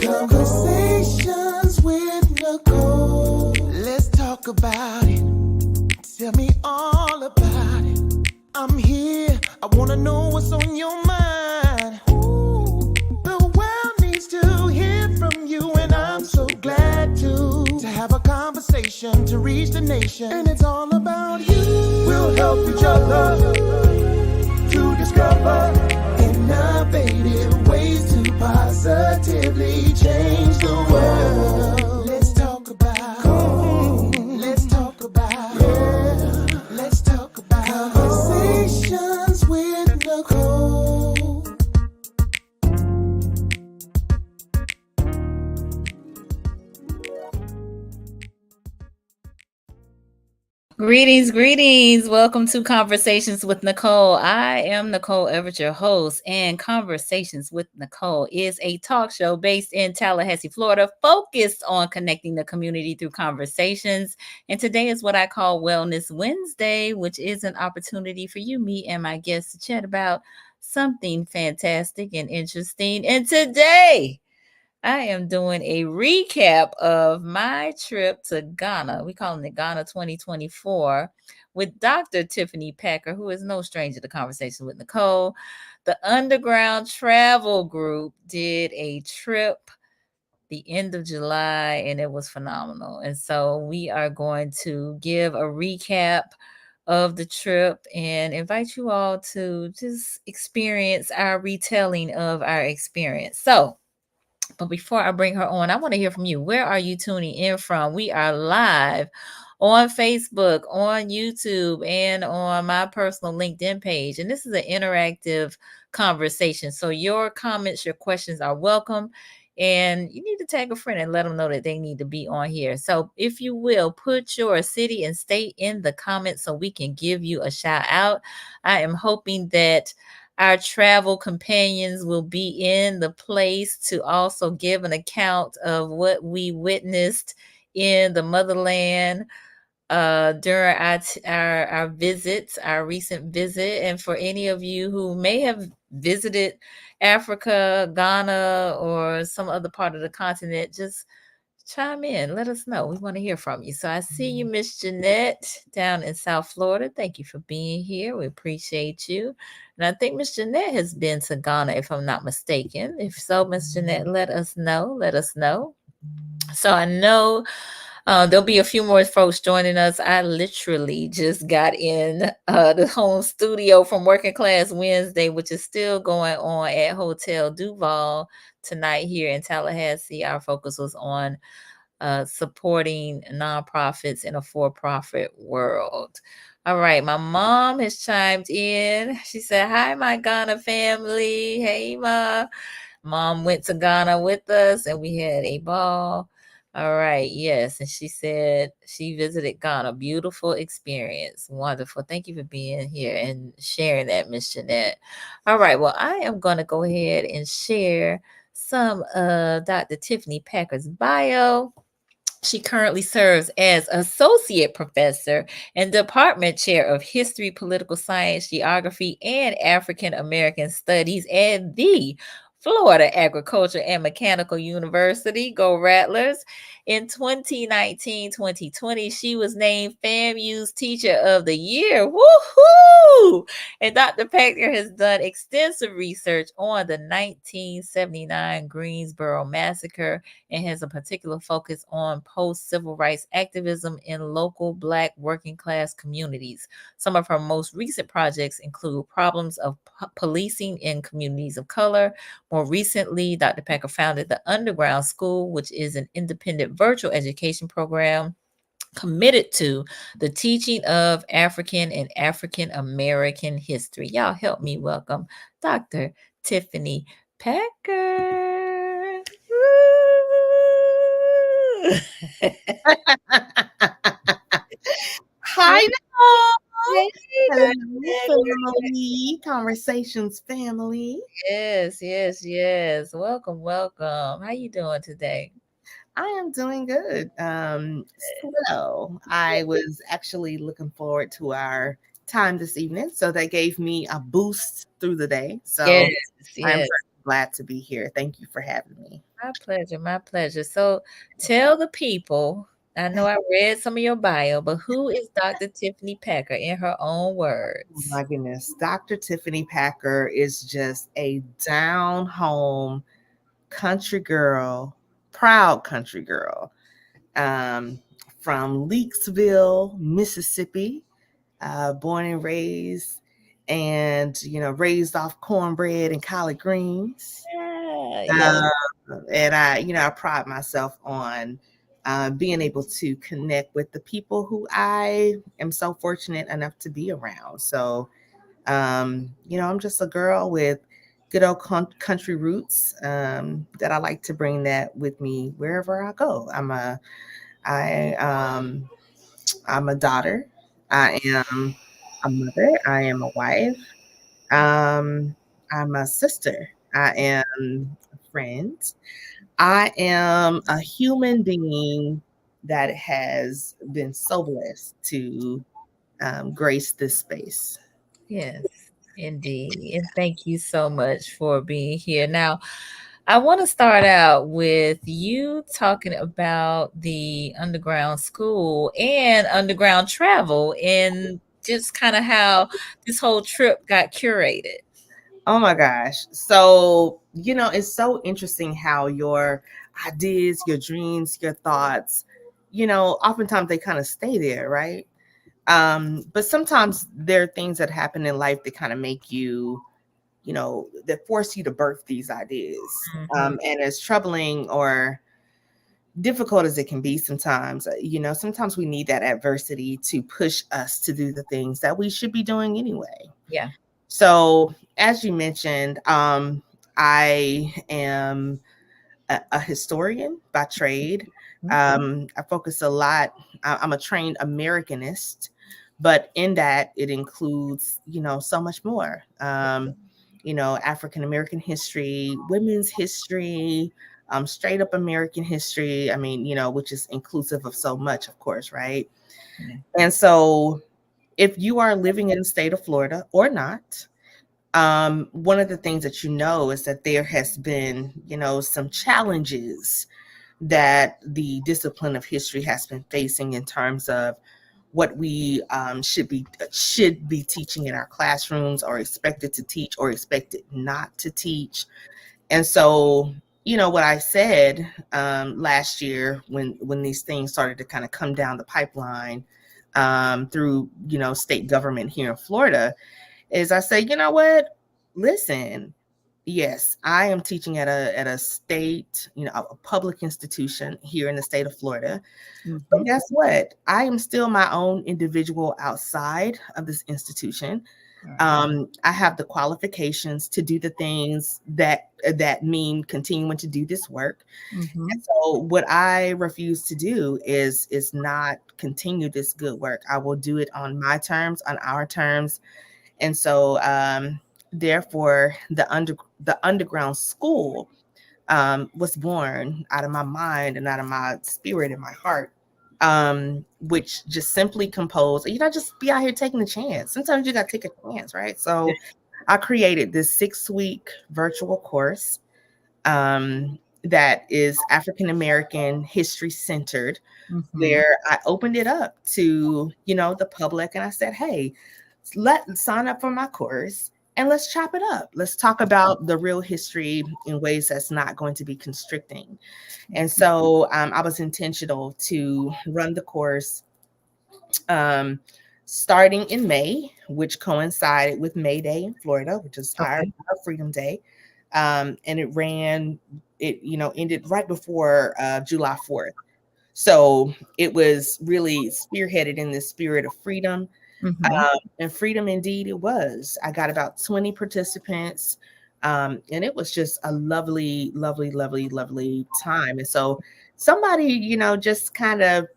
Conversations with Nicole. Let's talk about it. Tell me all about it. I'm here. I wanna know what's on your mind. Ooh, the world needs to hear from you, and I'm so glad to have a conversation to reach the nation. And it's all about you. We'll help each other to discover innovative ways to positively change the world. Let's talk about, let's talk about, yeah. Let's talk about Conversations with Nicole. Greetings. Welcome to Conversations with Nicole. I am Nicole Everett, your host, and Conversations with Nicole is a talk show based in Tallahassee, Florida, focused on connecting the community through conversations. And today is what I call Wellness Wednesday, which is an opportunity for you, me, and my guests to chat about something fantastic and interesting. And today, I am doing a recap of my trip to Ghana. We call it Ghana 2024 with Dr. Tiffany Packer, who is no stranger to Conversation with Nicole. The Underground Travel Group did a trip the end of July, and it was phenomenal. And so we are going to give a recap of the trip and invite you all to just experience our retelling of our experience. So, but before I bring her on, I want to hear from you. Where are you tuning in from? We are live on Facebook, on YouTube, and on my personal LinkedIn page. And this is an interactive conversation. So your comments, your questions are welcome. And you need to tag a friend and let them know that they need to be on here. So if you will, put your city and state in the comments so we can give you a shout out. I am hoping that our travel companions will be in the place to also give an account of what we witnessed in the motherland during our visits, our recent visit. And for any of you who may have visited Africa, Ghana, or some other part of the continent, just chime in. Let us know. We want to hear from you. So I see you, Miss Jeanette, down in South Florida. Thank you for being here. We appreciate you. And I think Miss Jeanette has been to Ghana, if I'm not mistaken. If so, Miss Jeanette, let us know. Let us know. So I know there'll be a few more folks joining us. I literally just got in the home studio from Working Class Wednesday, which is still going on at Hotel Duval tonight here in Tallahassee. Our focus was on supporting nonprofits in a for-profit world. All right, my mom has chimed in. She said, "Hi, my Ghana family. Hey, Ma." Mom went to Ghana with us and we had a ball. All right, yes. And she said she visited Ghana. Beautiful experience. Wonderful. Thank you for being here and sharing that, Miss Jeanette. All right, well, I am going to go ahead and share some of Dr. Tiffany Packer's bio. She currently serves as associate professor and department chair of history, political science, geography, and African American studies at the Florida Agriculture and Mechanical University. Go Rattlers. In 2019-2020, she was named FAMU's Teacher of the Year. Woohoo! And Dr. Packer has done extensive research on the 1979 Greensboro Massacre and has a particular focus on post-civil rights activism in local Black working class communities. Some of her most recent projects include problems of policing in communities of color. More recently, Dr. Packer founded the Underground School, which is an independent virtual education program committed to the teaching of African and African American history. Y'all help me welcome Dr. Tiffany Packer. Hi, Nicole. Hey, Hello, Dr. Packer. family. Conversations, family. Yes. Welcome. How you doing today? I am doing good. So I was actually looking forward to our time this evening, so that gave me a boost through the day. So Yes, I'm yes. glad to be here. Thank you for having me. My pleasure, my pleasure. So tell the people, I know I read some of your bio, but who is Dr. Tiffany Packer in her own Oh words? my goodness. Dr. Tiffany Packer is just a down home country girl, proud country girl, um, from Leakesville, Mississippi, born and raised, and raised off cornbread and collard greens. Yeah, yes, Um, and I pride myself on being able to connect with the people who I am so fortunate enough to be around. So, I'm just a girl with good old country roots that I like to bring that with me wherever I go. I I'm a daughter. I am a mother. I am a wife. Um, I'm a sister. I am a friend. I am a human being that has been so blessed to grace this space. yes, indeed. And thank you so much for being here. Now, I want to start out with you talking about the underground school and underground travel and just kind of how this whole trip got curated. Oh my gosh. So, it's so interesting how your ideas, your dreams, your thoughts, oftentimes they kind of stay there, right? But sometimes there are things that happen in life that kind of make you, that force you to birth these ideas. Mhm. And as troubling or difficult as it can be sometimes, sometimes we need that adversity to push us to do the things that we should be doing anyway. Yeah. So, as you mentioned, I am a historian by trade. Mhm. I focus a lot. I'm a trained Americanist, but in that it includes, so much more. African American history, women's history, straight up American history. I mean, which is inclusive of so much, of course, right? Yeah. And so, if you are living in the state of Florida or not, one of the things that is that there has been, some challenges that the discipline of history has been facing in terms of what we should be teaching in our classrooms, or expected to teach, or expected not to teach. And so, what I said last year when these things started to kind of come down the pipeline through state government here in Florida, is I say, you know what? Listen, yes, I am teaching at a state, a public institution here in the state of Florida. But Mhm. guess what? I am still my own individual outside of this institution. Right. I have the qualifications to do the things that mean continuing to do this work. And Mhm. so what I refuse to do is not continue this good work. I will do it on my terms, on our terms. And so, therefore, the underground school was born out of my mind and out of my spirit and my heart, which just simply composed. Just be out here taking a chance. Sometimes you got to take a chance, right? So, I created this 6-week virtual course that is African American history centered, Mhm. where I opened it up to the public, and I said, "Hey, let's sign up for my course and let's chop it up. Let's talk about the real history in ways that's not going to be constricting." And so I was intentional to run the course um, starting in May, which coincided with May Day in Florida, which is our Okay. Freedom Day. And it ended right before July 4th. So it was really spearheaded in the spirit of freedom. Mhm. And freedom indeed it was. I got about 20 participants. And it was just a lovely, lovely, lovely, lovely time. And so somebody, just kind of,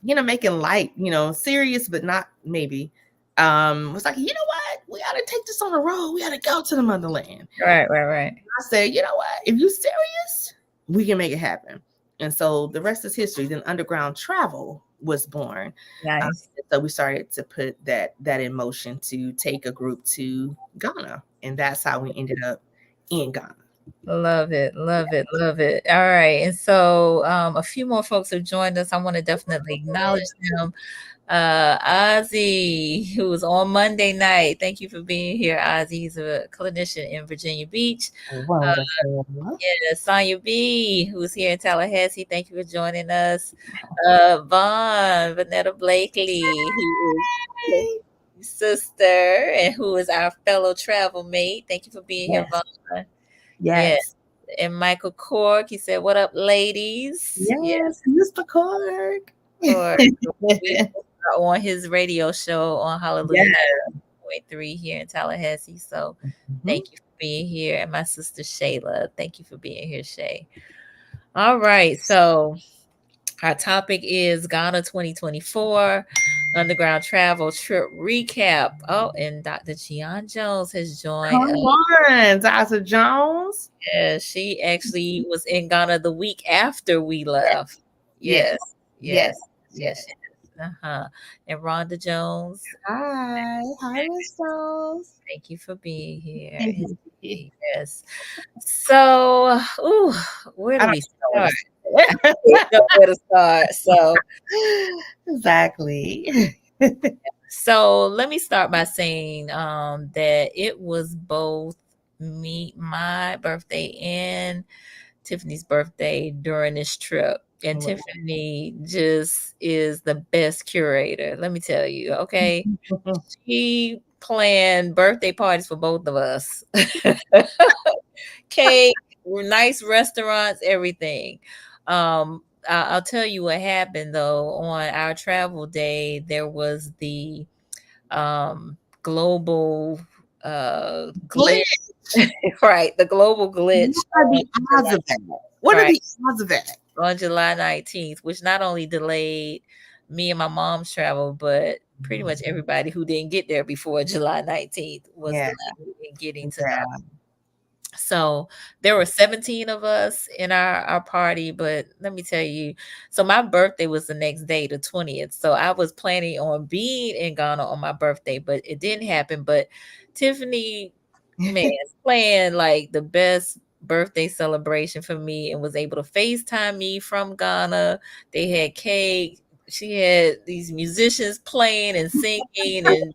making light, serious, but not maybe, was like, you know what? We ought to take this on the road. We ought to go to the motherland. Right, right, right. I said, you know what? If you're serious, we can make it happen. And so the rest is history. Then underground travel was born. Nice. So we started to put that in motion to take a group to Ghana, and that's how we ended up in Ghana. Love it, love it, love it. All right. And so a few more folks have joined us. I want to definitely acknowledge them. Ozzy, who was on Monday night. Thank you for being here, Ozzy. He's a clinician in Virginia Beach. Wonderful. Yeah, Sonya B, who's here in Tallahassee. Thank you for joining us. Vanetta Blakely, who is Hey. sister and who is our fellow travel mate. Thank you for being here, Yes. Vaughn. Yeah. Yes. And Michael Cork, he said, "What up, ladies?" Yeah, Yes. Mr. Clark. Cork. We are on his radio show on Hallelujah Yes. 90.3 here in Tallahassee. So Mhm. thank you for being here. And my sister Shayla, thank you for being here, Shay. All right. So our topic is Ghana 2024 underground travel trip recap. Oh, and Dr. Gian Jones has joined Come us. on, Dr. Jones. Yeah, she actually was in Ghana the week after we left. Yes. Yes, Yes. yes, yes, Yes. yes. Uh-huh. And Rhonda Jones, Hi. Hi, Miss Jones. thank you for being here. Yes. So, ooh, where I do don't we know what start? to We say. know where to start. Exactly. So let me start by saying that it was both my birthday and Tiffany's birthday during this trip. And Tiffany just is the best curator. Let me tell you. Okay. She planned birthday parties for both of us. Cake, nice restaurants, everything. I'll tell you what happened though. On our travel day, there was the global glitch. Glitch. Right, the global glitch What are on the odds of that? What are right, the odds of that? on July 19th, which not only delayed me and my mom's travel, but pretty much everybody who didn't get there before July 19th was Yeah. delayed in getting to Yeah. So there were 17 of us in our party, but let me tell you, so my birthday was the next day, the 20th. So I was planning on being in Ghana on my birthday, but it didn't happen. But Tiffany, man, planned like the best birthday celebration for me and was able to FaceTime me from Ghana. They had cake. She had these musicians playing and singing, and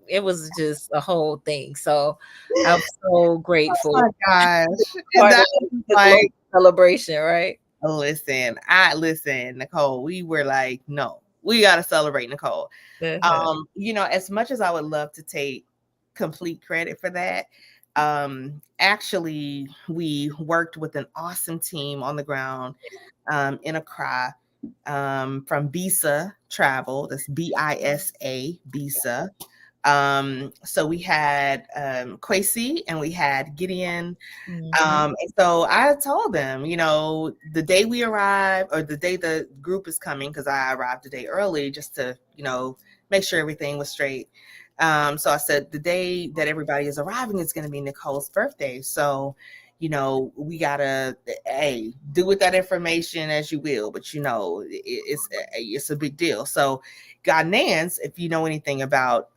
it was just a whole thing. So I'm so Oh grateful. my gosh. And Part of that was the global like, celebration, right? listen, Nicole, we were like, no, we gotta celebrate Nicole. Uh-huh. As much as I would love to take complete credit for that, actually we worked with an awesome team on the ground in Accra from Bisa Travel. That's BISA, Bisa. So we had Kwesi and we had Gideon. Mhm. And so I told them, the day we arrive or the day the group is coming, because I arrived a day early just to, make sure everything was straight. So I said the day that everybody is arriving is going to be Nicole's birthday. So, we gotta, hey, do with that information as you will, but it's a big deal. So Ghanaians, if you know anything about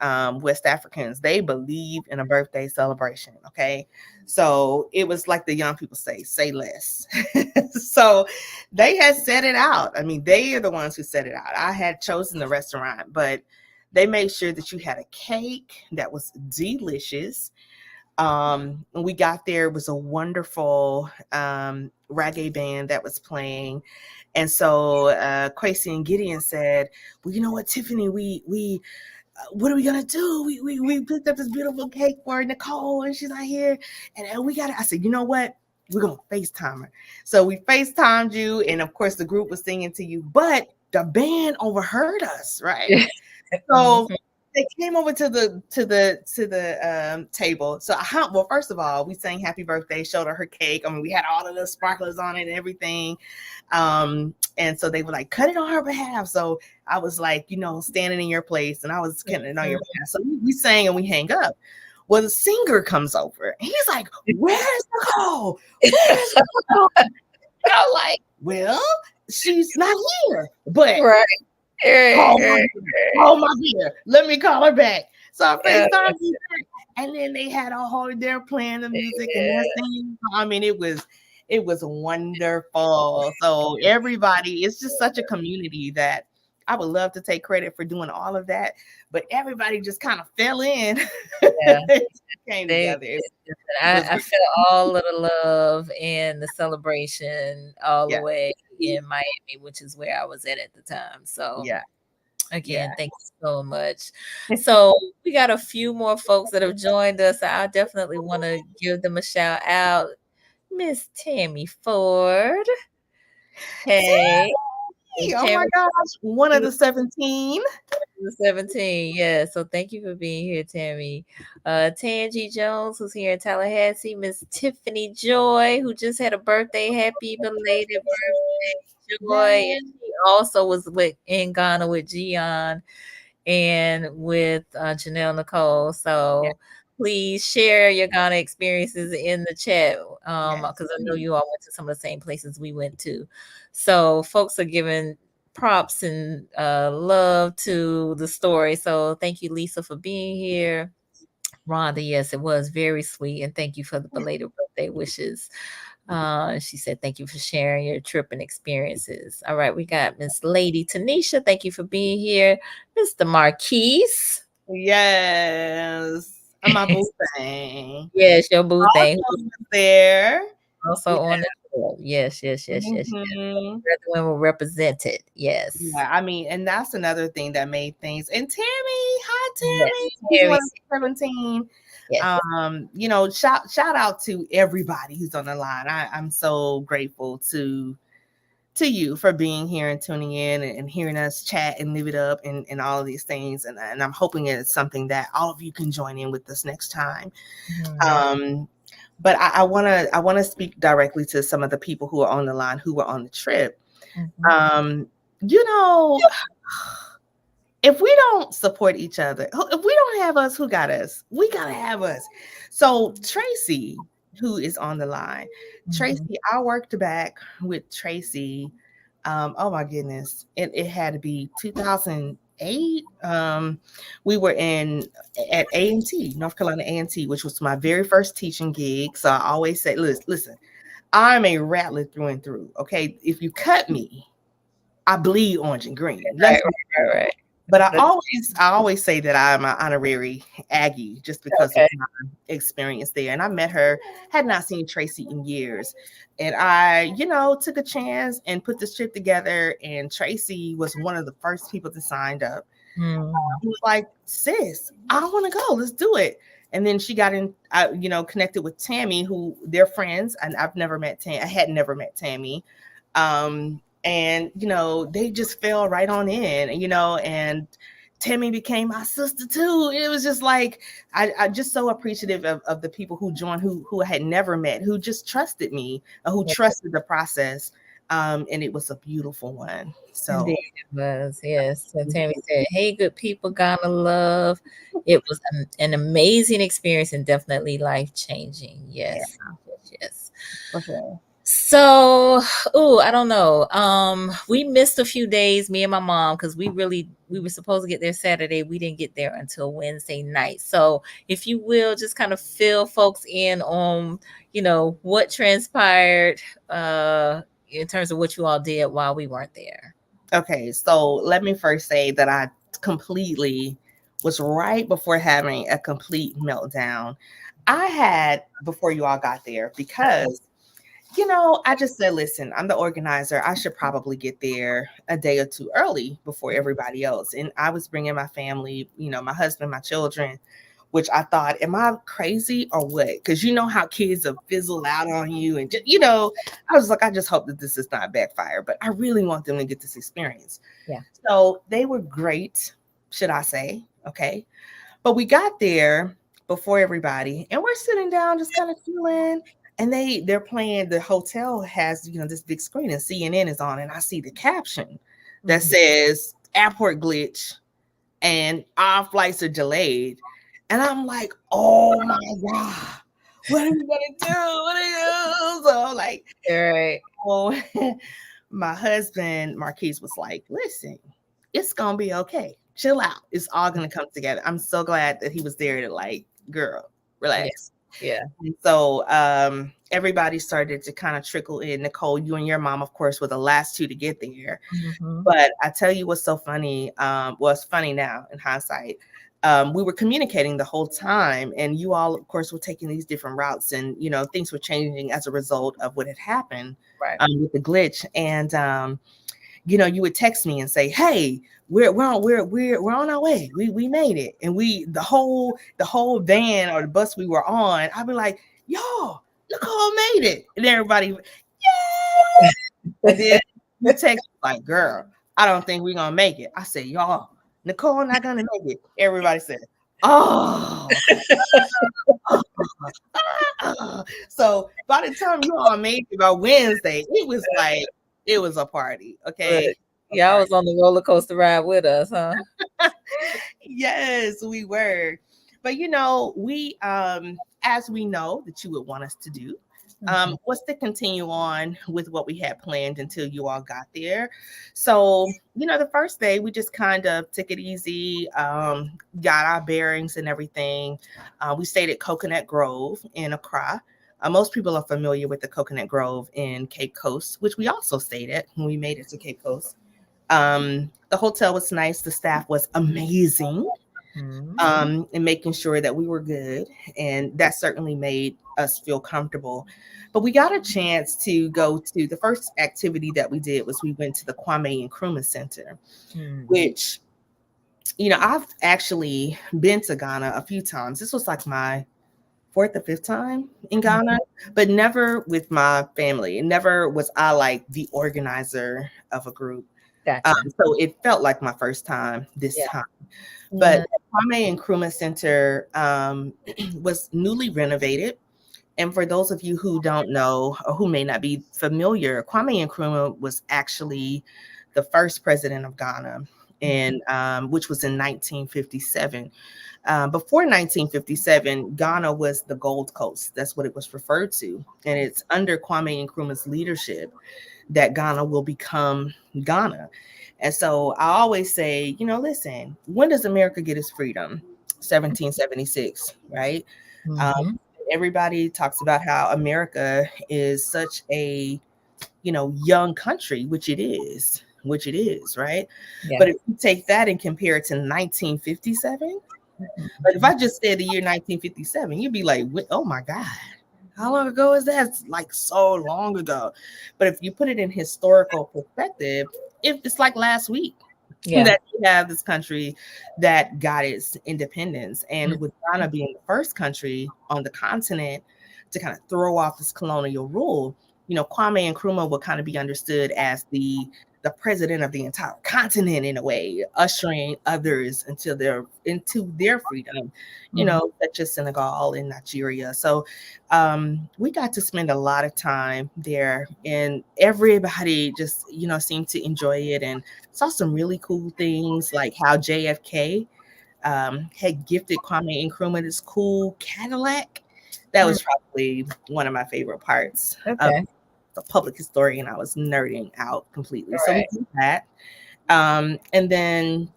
West Africans, they believe in a birthday celebration. Okay. So it was like the young people say less. So they had set it out. I mean, they are the ones who set it out. I had chosen the restaurant, but they made sure that you had a cake that was delicious. When we got there, it was a wonderful reggae band that was playing. And so Kwesi and Gideon said, well, you know what, Tiffany, we what are we gonna do? We picked up this beautiful cake for Nicole, and she's not here, and we got it. I said, you know what? We're gonna FaceTime her. So we FaceTimed you, and of course the group was singing to you, but the band overheard us, right? So Mhm. they came over to the table. So well, first of all, we sang happy birthday, showed her cake. I mean, we had all of the sparklers on it and everything. And so they were like, cut it on her behalf. So I was like, standing in your place, and I was cutting it on your behalf. So we sang and we hang up. Well, the singer comes over and he's like, where's Nicole? Where's Nicole? And I'm like, well, she's not here. But Right. Right, call right, my dear. Let me call her back. So I yeah. FaceTime you back, And then they had a whole, they're playing the music and they're singing. I mean, it was wonderful. So everybody, it's just such a community that I would love to take credit for doing all of that, but everybody just kind of fell in, Yeah. came They, together. It was I great. felt all of the love and the celebration all the Yeah, way in Miami, which is where I was at the time. So yeah, again, yeah. thank you so much. So we got a few more folks that have joined us. I definitely want to give them a shout out. Miss Tammy Ford. Hey, Miss Oh my Tammy gosh, one of the 17. 17. Yeah. So thank you for being here, Tammy. Tangi Jones, who's here in Tallahassee. Miss Tiffany Joy, who just had a birthday. Happy belated birthday, Joy. Yes, And she also was in Ghana with Gian and with Janelle Nicole. yes, So please share your Ghana experiences in the chat yes. because I know you all went to some of the same places we went to. So folks are giving props and love to the story. So thank you, Lisa, for being here. Rhonda, yes, it was very sweet. And thank you for the belated birthday wishes. She said, thank you for sharing your trip and experiences. All right, we got Miss Lady Tanisha. Thank you for being here. Mr. Marquise. Yes. My boo thing. Yes, your boo thing. Also was there. Yeah. Also on the show. Yes, yes, yes, yes, yes. Mhm. The women were represented. Yes. Yeah, I mean, and that's another thing that made things. And Tammy, hi Tammy. Yes. He's Very, one of the 17. yes. Shout out to everybody who's on the line. I'm so grateful to you for being here and tuning in and hearing us chat and live it up and all of these things. And I'm hoping it's something that all of you can join in with us next time. Mhm. Um, but I wanna speak directly to some of the people who are on the line who were on the trip. Mhm. Um, you know, if we don't support each other, if we don't have us, who got us? We gotta have us. So Tracy, who is on the line, Mhm. Tracy, I worked back with Tracy. Oh my goodness, it had to be 2008. We were in at A&T, North Carolina A&T, which was my very first teaching gig. So I always say, listen, I'm a rattler through and through. Okay, if you cut me, I bleed orange and green. Right, Let's be right, right, real. right. But That's I always say that I'm an honorary Aggie just because of okay. my experience there. And I met her, had not seen Tracy in years. And I, took a chance and put this trip together. And Tracy was one of the first people to sign up. Mhm. He was like, sis, I want to go. Let's do it. And then she got connected with Tammy, who they're friends. And I've never met Tammy. I had never met Tammy. And they just fell right on in, and Tammy became my sister too. It was just like I just so appreciative of the people who joined who I had never met, who just trusted me, who Yeah, trusted the process. And it was a beautiful one. So indeed it was. Yes. So Tammy said, hey, good people, Ghana love. It was an amazing experience and definitely life changing. yeah, Yes. Yes. Yes. for sure. So, oh, I don't know. We missed a few days, me and my mom, because we were supposed to get there Saturday. We didn't get there until Wednesday night. So, if you will, just kind of fill folks in on, what transpired in terms of what you all did while we weren't there. Okay, so let me first say that I completely was right before having a complete meltdown. I had before you all got there because I just said, listen, I'm the organizer. I should probably get there a day or two early before everybody else. And I was bringing my family, my husband, my children, which I thought, am I crazy or what? Because you know how kids will fizzle out on you. And, I was like, I just hope that this is not backfire, but I really want them to get this experience. Yeah. So they were great, should I say. Okay. But we got there before everybody and we're sitting down just kind of chilling. And they're playing, the hotel has, this big screen and CNN is on. And I see the caption that says airport glitch and our flights are delayed. And I'm like, oh my God, what are we gonna do? What are you? So I'm like, All right. oh, my husband Marquise was like, listen, it's gonna be okay. Chill out. It's all gonna come together. I'm so glad that he was there to girl, Yeah. relax. Yeah. And so everybody started to kind of trickle in. Nicole, you and your mom, of course, were the last two to get there. Mm-hmm. But I tell you what's so funny. Well, it's funny now in hindsight. We were communicating the whole time, and you all, of course, were taking these different routes, and things were changing as a result of what had happened Right. with the glitch. And you would text me and say, "Hey, we're on our way. We made it." And the whole van or the bus we were on, I'd be like, "Yo, Nicole made it," and everybody, "Yay!" And then you text like, "Girl, I don't think we're gonna make it." I said, "Y'all, Nicole not gonna make it." Everybody said, "Oh." So by the time you all made it by Wednesday, it was like it was a party. Okay. But yeah, I was on the roller coaster ride with us, huh? Yes, we were. But we as we know that you would want us to do, was to continue on with what we had planned until you all got there. So, the first day we just kind of took it easy, got our bearings and everything. We stayed at Coconut Grove in Accra. Most people are familiar with the Coconut Grove in Cape Coast, which we also stayed at when we made it to Cape Coast. The hotel was nice. The staff was amazing. And making sure that we were good. And that certainly made us feel comfortable. But we got a chance to go to the first activity that we did was we went to the Kwame Nkrumah Center, which, I've actually been to Ghana a few times. This was like my fourth or fifth time in Ghana, but never with my family. Never was I like the organizer of a group. Gotcha. So it felt like my first time this time. Yeah. But Kwame Nkrumah Center was newly renovated. And for those of you who don't know or who may not be familiar, Kwame Nkrumah was actually the first president of Ghana, and which was in 1957. Before 1957, Ghana was the Gold Coast. That's what it was referred to. And it's under Kwame Nkrumah's leadership that Ghana will become Ghana. And so I always say, listen, when does America get its freedom? 1776, right? Everybody talks about how America is such a, young country, which it is, right? Yeah. But if you take that and compare it to 1957, but if I just said the year 1957, you'd be like, oh my God, how long ago is that? It's like so long ago. But if you put it in historical perspective, it's like last week that we have this country that got its independence. And with Ghana being the first country on the continent to kind of throw off this colonial rule, Kwame Nkrumah will kind of be understood as the president of the entire continent in a way, ushering others into their freedom, such as Senegal and Nigeria. So we got to spend a lot of time there, and everybody just, seemed to enjoy it and saw some really cool things like how JFK had gifted Kwame Nkrumah this cool Cadillac. That was probably one of my favorite parts. Okay. A public historian, I was nerding out completely. So we did that. And then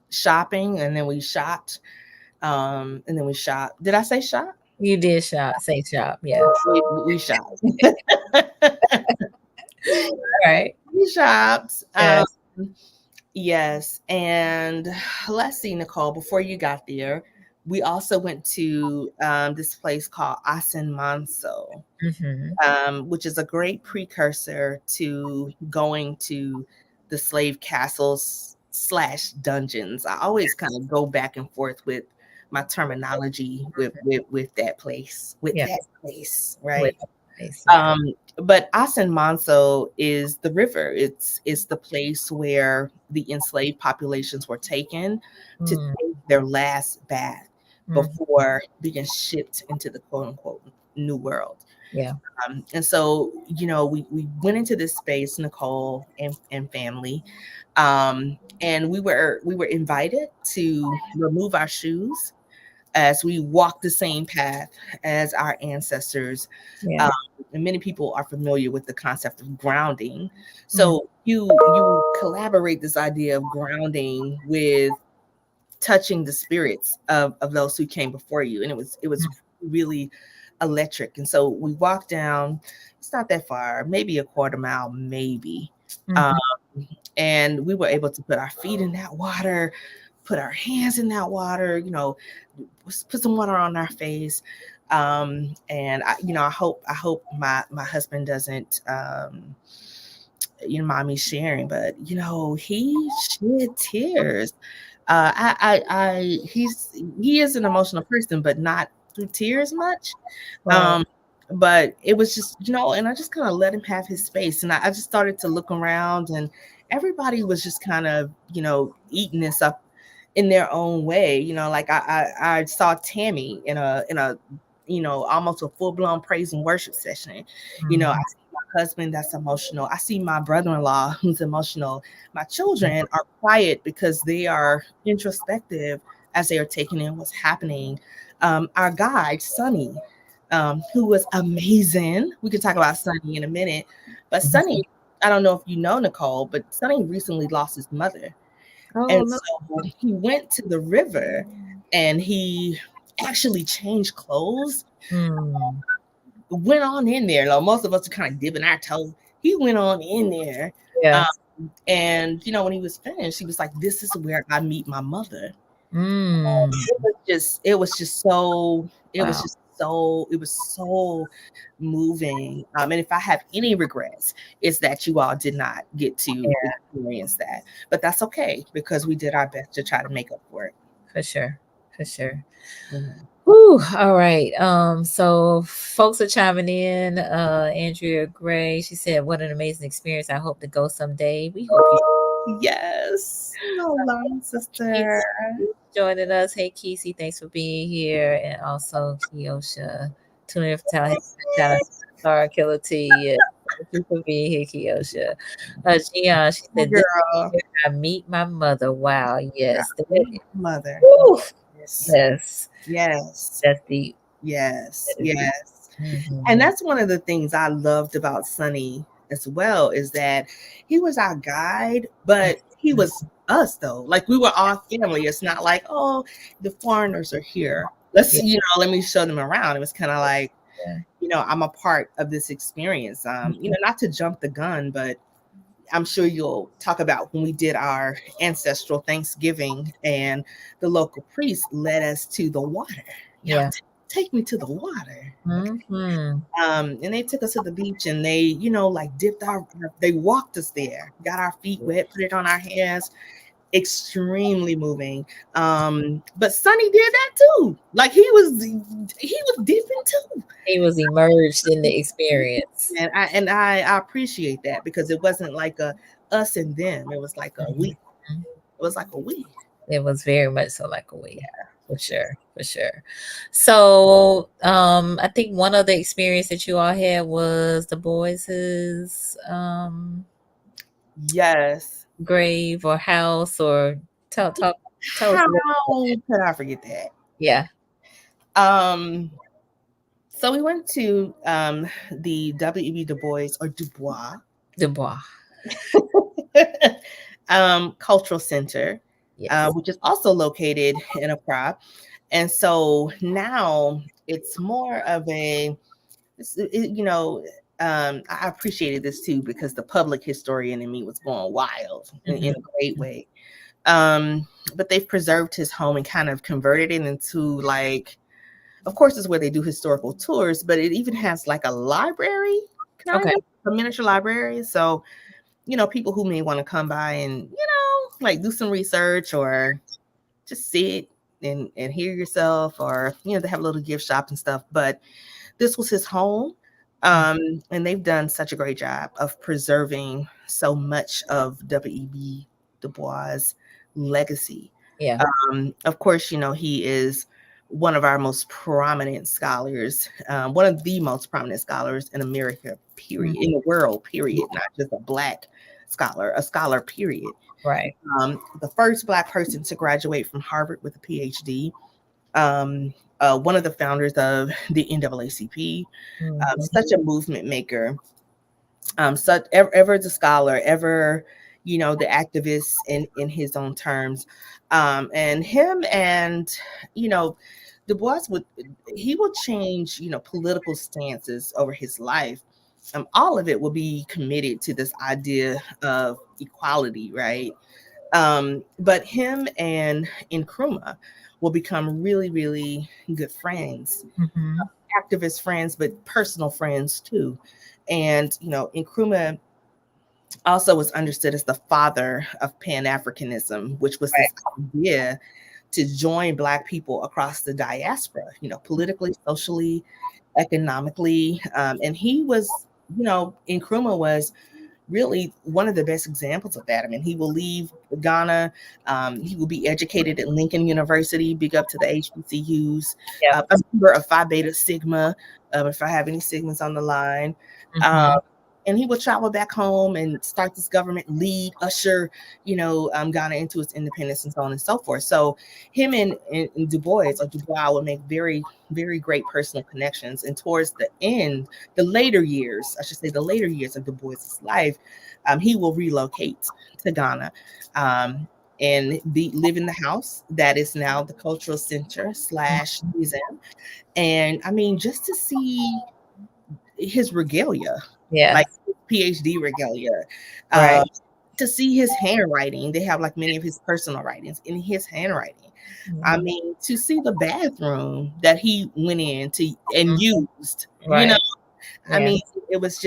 shopping, and then we shopped. And then we shopped. Did I say shop? You did shop. Say shop. Yeah. We shopped. Right. We shopped. Yes. Yes. And let's see, Nicole, before you got there, we also went to this place called Asen Manso, which is a great precursor to going to the slave castles / dungeons. I always kind of go back and forth with my terminology with that place, that place, right? But Asen Manso is the river. It's the place where the enslaved populations were taken to take their last bath before being shipped into the quote unquote new world. Yeah. And so, we went into this space, Nicole and family, and we were invited to remove our shoes as we walk the same path as our ancestors. Yeah. And many people are familiar with the concept of grounding. So you collaborate this idea of grounding with touching the spirits of those who came before you. And it was really electric. And so we walked down, it's not that far, maybe a quarter mile, maybe. Um, and we were able to put our feet in that water, put our hands in that water, put some water on our face. And I hope my husband doesn't, mind me sharing, but he shed tears. He is an emotional person, but not through tears much. Right. But it was just, and I just kind of let him have his space. And I just started to look around, and everybody was just kind of, eating this up in their own way. Like I saw Tammy in a almost a full-blown praise and worship session. I see my husband that's emotional. I see my brother-in-law who's emotional. My children are quiet because they are introspective as they are taking in what's happening. Our guide, Sonny, who was amazing. We could talk about Sonny in a minute. But Sonny, I don't know if you know Nicole, but Sonny recently lost his mother. Oh, And no. so he went to the river and he actually changed clothes, went on in there. Like most of us are kind of dipping our toes. He went on in there. Yes. And when he was finished, he was like, "This is where I meet my mother." Mm. It was just so Wow. moving. And if I have any regrets, it's that you all did not get to Yeah. experience that. But that's okay, because we did our best to try to make up for it. For sure. For sure. Mhm. Whew, all right. So folks are chiming in. Andrea Gray, she said, "What an amazing experience. I hope to go someday." We hope you. Yes. Hello, sister. Kesey joining us. Hey, Kesey, thanks for being here. And also Kiosha, tuning in for Tallahassee. Star Killer T. Yeah. Thank you for being here, Kiosha. Gian, she Hey, said, "This girl. is where I meet my mother." Wow. Yes. Mother. Woo, Yes. yes. Yes. That's deep. Yes. That is deep. Yes. And Mhm. that's one of the things I loved about Sonny as well, is that he was our guide, but he was us though. Like, we were all family. It's not like, oh, the foreigners are here. Yeah. Let me show them around. It was kind of like, Yeah. I'm a part of this experience. Not to jump the gun, but I'm sure you'll talk about when we did our ancestral Thanksgiving and the local priest led us to the water. Yeah. Take me to the water. Mm-hmm. And they took us to the beach, and they, like they walked us there, got our feet wet, put it on our hands. Extremely moving. But Sonny did that too. Like, he was dipping too. He was immersed in the experience. And I appreciate that, because it wasn't like a us and them. It was like a we. Mhm. It was like a we. It was very much so like a we. For sure, for sure. So, I think one of the experience that you all had was the boys' Yes. grave or house, or tell us a little. How could I forget that? Yeah, So we went to the W.E.B. Du Bois, or Dubois, Dubois. Cultural Center, Yes. which is also located in Accra. And so now it's more of I appreciated this too, because the public historian in me was going wild in a great way. But they've preserved his home and kind of converted it into, like, of course, it's where they do historical tours, but it even has like a library, kind of a miniature library. So, people who may want to come by and, like, do some research, or just sit and hear yourself, or, they have a little gift shop and stuff. But this was his home. And they've done such a great job of preserving so much of W.E.B. Du Bois' legacy. Yeah. Of course, he is one of our most prominent scholars, one of the most prominent scholars in America, period, in the world, period, not just a Black scholar, a scholar, period. Right. The first Black person to graduate from Harvard with a PhD. One of the founders of the NAACP, such a movement maker, ever as a scholar, ever, the activists in his own terms. And him and, you know, Du Bois he will change, political stances over his life. All of it will be committed to this idea of equality, right? But him and Nkrumah will become really, really good friends, Mhm. activist friends, but personal friends too. And, Nkrumah also was understood as the father of Pan-Africanism, which was Right. this idea to join Black people across the diaspora, politically, socially, economically. And he was, Nkrumah was really one of the best examples of that. I mean, he will leave Ghana. He will be educated at Lincoln University. Big up to the HBCUs. Yep. A member of Phi Beta Sigma, if I have any Sigmas on the line. Um, Mhm. and he will travel back home and start this government, lead, usher, Ghana into its independence and so on and so forth. So him and Du Bois or Dubois would make very, very great personal connections. And towards the end, the later years, I should say, the later years of Du Bois's life, he will relocate to Ghana, and live in the house that is now the cultural center slash museum. And I mean, just to see his regalia, Yeah. like PhD regalia, Right. uh, to see his handwriting. They have like many of his personal writings in his handwriting. I Mhm. mean, to see the bathroom that he went in to and Mhm. used, Right. I Yeah. mean, it was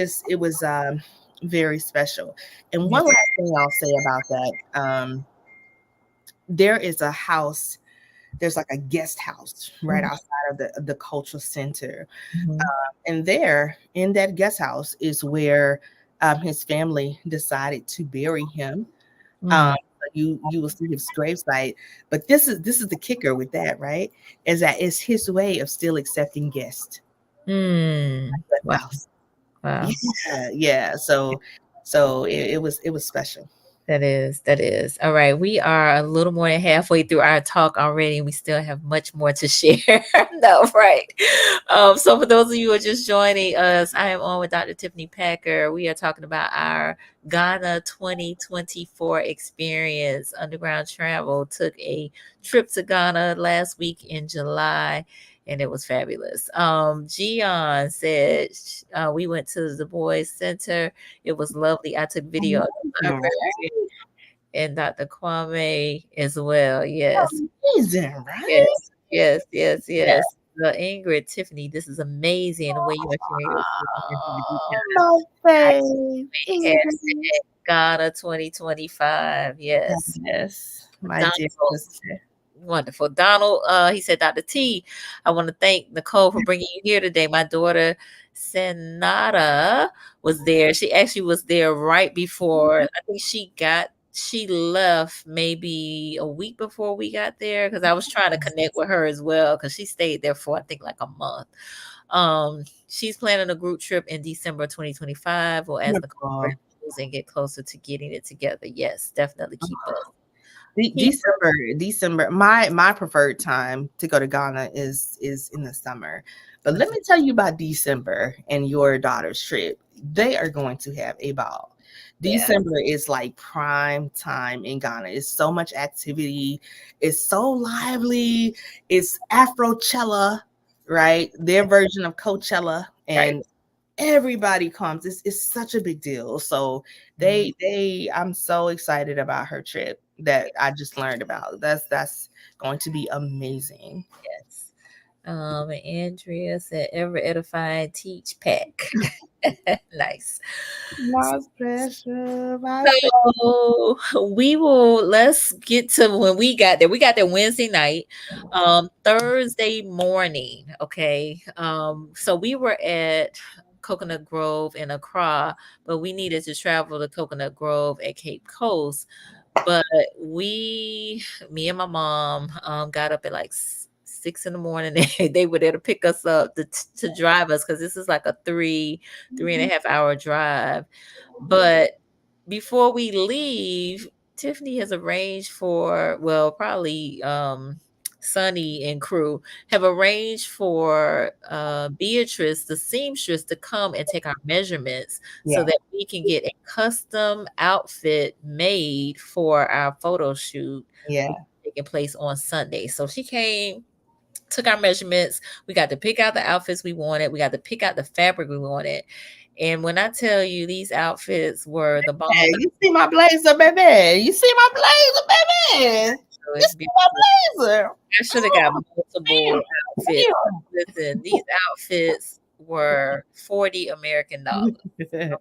very special. And Yeah. one last thing I'll say about that, there is a house, there's like a guest house right Mhm. outside of the cultural center. Mhm. And there in that guest house is where his family decided to bury him. Um, Mm. you will see his gravesite, but this is the kicker with that, right? Is that it's his way of still accepting guests Mm. at the Wow. house. Wow. Yeah, yeah. So it was special. That is. All right. We are a little more than halfway through our talk already, and we still have much more to share. No, right. So for those of you who are just joining us, I am on with Dr. Tiffany Packer. We are talking about our Ghana 2024 experience. Underground Travel took a trip to Ghana last week in July, and it was fabulous. Gian said we went to the Boys Center. It was lovely. I took video of the Amazing, library and Dr. Kwame as well. right? Yes, Amazing, right? yes, yes, yes, Yeah. yes. Ingrid, Tiffany, this is amazing the way you are sharing your experience in the Oh, details. my I fave, Ingrid. hashtag Ghana 2025. Yes. Yes, my dear Donald, sister. wonderful. Donald, he said, Dr. T, I want to thank Nicole for bringing you here today. My daughter, Senada, was there. She actually was there right before. I think she left maybe a week before we got there because I was trying to connect with her as well because she stayed there for I think like a month. She's planning a group trip in December 2025. We'll ask Nicole for Wonderful. and get closer to getting it together. Yes, definitely keep us. Keep December. My preferred time to go to Ghana is in the summer. But let us. me tell you about December and your daughter's trip. They are going to have a ball. Yeah. December is like prime time in Ghana. It's so much activity. It's so lively. It's Afrochella, right? Their version of Coachella, Right. and everybody comes. It's such a big deal. So Mhm. I'm so excited about her trip that I just learned about. That's going to be amazing. Yes. Andrea said, ever edifying teach pack. Nice. My special, my So we will let's get to when we got there. We got there Wednesday night, Thursday morning. Okay. So we were at Coconut Grove in Accra, but we needed to travel to Coconut Grove at Cape Coast. But me and my mom, got up at like 6 in the morning. They were there to pick us up to drive us because this is like a three and a half hour drive. But before we leave, Tiffany has arranged for, well, probably Sunny and crew have arranged for Beatrice, the seamstress, to come and take our measurements so Yeah. that we can get a custom outfit made for our photo shoot, Yeah. which is taking place on Sunday. So she came, took our measurements. We got to pick out the outfits we wanted. We got to pick out the fabric we wanted. And when I tell you, these outfits were the bomb. Hey, you see my blazer, baby. You see my blazer, baby. So You it's see my beautiful. blazer. I should have got multiple outfits. Damn, Listen, these outfits were $40 American. damn.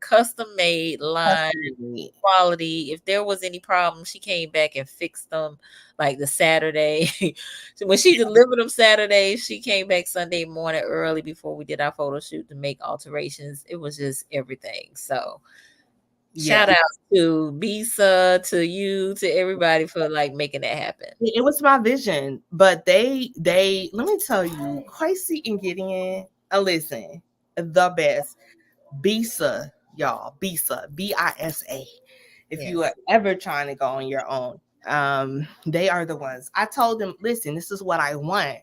Custom made, line, Honey. quality. If there was any problem, she came back and fixed them like the Saturday. So when she delivered them Saturday, she came back Sunday morning early before we did our photo shoot to make alterations. It was just everything. So Yeah. shout out to Bisa, to you, to everybody for like making that happen. It was my vision, but they let me tell you, Quasi and Gideon, listen, the best. Bisa, y'all, Bisa, Bisa. If you are Yes. ever trying to go on your own, they are the ones. I told them, listen, this is what I want.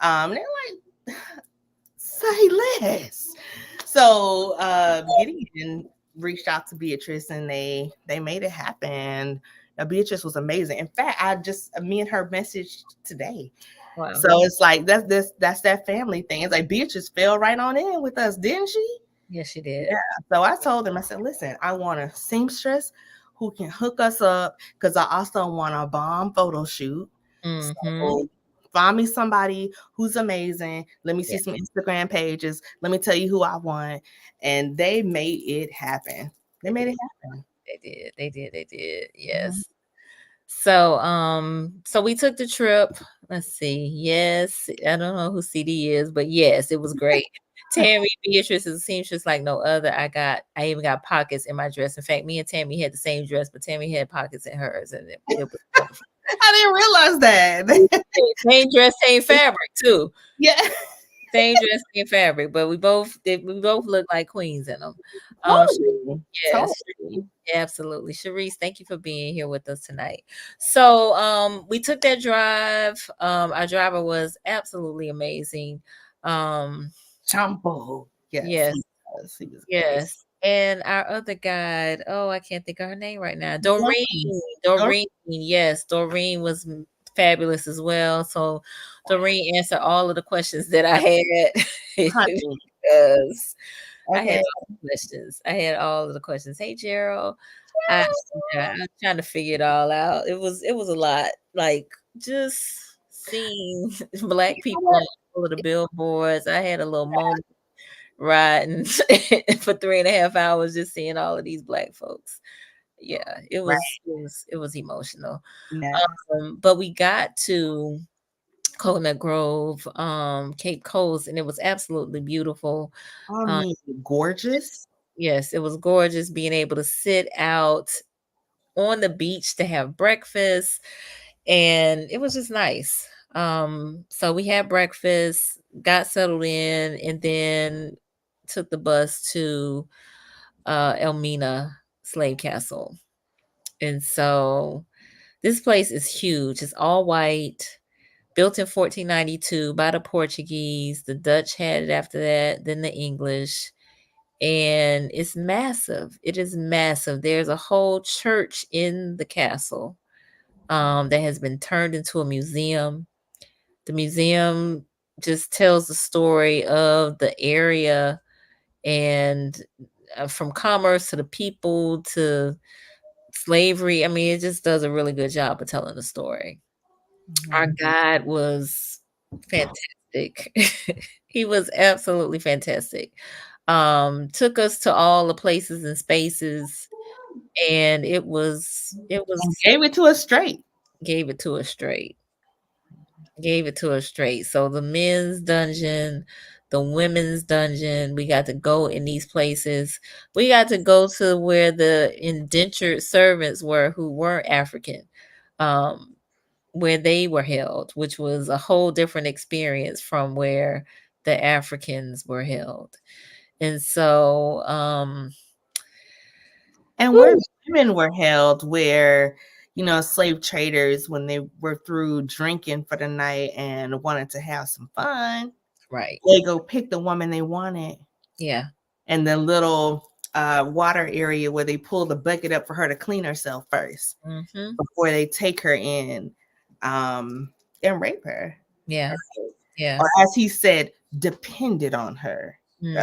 They're like, say less. So Gideon reached out to Beatrice and they made it happen. Now Beatrice was amazing. In fact, I just me and her messaged today. Wow. So it's like that's that family thing. It's like Beatrice fell right on in with us, didn't she? Yes, she did. Yeah. So I told them, I said, listen, I want a seamstress who can hook us up because I also want a bomb photo shoot. Mm-hmm. So find me somebody who's amazing. Let me see Yeah. some Instagram pages. Let me tell you who I want. And they made it happen. They made it happen. They did. They did. They did. Mhm. Yes. So we took the trip. Let's see. Yes, I don't know who CD is, but yes, it was great. Tammy Beatrice is a seamstress like no other. I even got pockets in my dress. In fact, me and Tammy had the same dress, but Tammy had pockets in hers, and it was wonderful. I didn't realize that. Same dress, same fabric too. Yeah. Same dress, same fabric, but we both look like queens in them. Totally. Yes, Totally. absolutely. Sharice, thank you for being here with us tonight. So we took that drive. Our driver was absolutely amazing. Um, Shampoo. Yes. yes, He was amazing. yes. And our other guide, oh, I can't think of her name right now. Doreen. Doreen. Doreen, yes, Doreen was fabulous as well. So Doreen answered all of the questions that I had Honey. because I had Okay. all the questions. I had all of the questions. Hey, Gerald. I I was trying to figure it all out. It was a lot. Like just seeing black You know people what? on all of the billboards. I had a little moment riding for 3.5 hours just seeing all of these black folks. Yeah, Right. it was emotional. Yeah. But we got to Coconut Grove, Cape Coast, and it was absolutely beautiful. I Um, mean, gorgeous. yes, it was gorgeous being able to sit out on the beach to have breakfast, and it was just nice. So we had breakfast, got settled in, and then took the bus to Elmina Slave Castle. And so this place is huge. It's all white, built in 1492 by the Portuguese. The Dutch had it after that, then the English. And it's massive. It is massive. There's a whole church in the castle that has been turned into a museum. The museum just tells the story of the area and from commerce to the people to slavery. I mean, it just does a really good job of telling the story. Our Mhm. guide was fantastic. He was absolutely fantastic. Took us to all the places and spaces, and it was And gave it to us straight. gave it to us straight. Gave it to us straight. So the men's dungeon, the women's dungeon, we got to go in these places. We got to go to where the indentured servants were who weren't African, um, where they were held, which was a whole different experience from where the Africans were held. And so, And where whew, women were held, where slave traders, when they were through drinking for the night and wanted to have some fun, Right. they go pick the woman they wanted. Yeah. And the little water area where they pull the bucket up for her to clean herself first Mm-hmm. before they take her in and rape her. Yeah. Yeah. Or as he said, depended on her. Mm.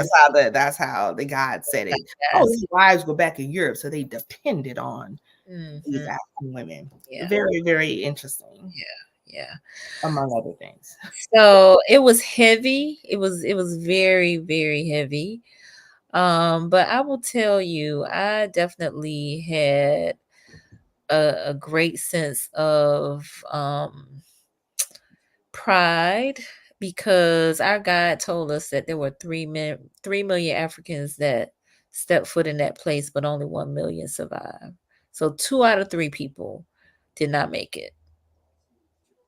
That's how the God said it. Oh, Yes. his wives were back in Europe, so they depended on these Mm-hmm. African women. Yeah. Very, very interesting, Yeah. among other things. So it was heavy. It was very, very heavy. But I will tell you, I definitely had a great sense of pride because our God told us that there were 3 million Africans that stepped foot in that place, but only 1 million survived. So 2 out of 3 people did not make it.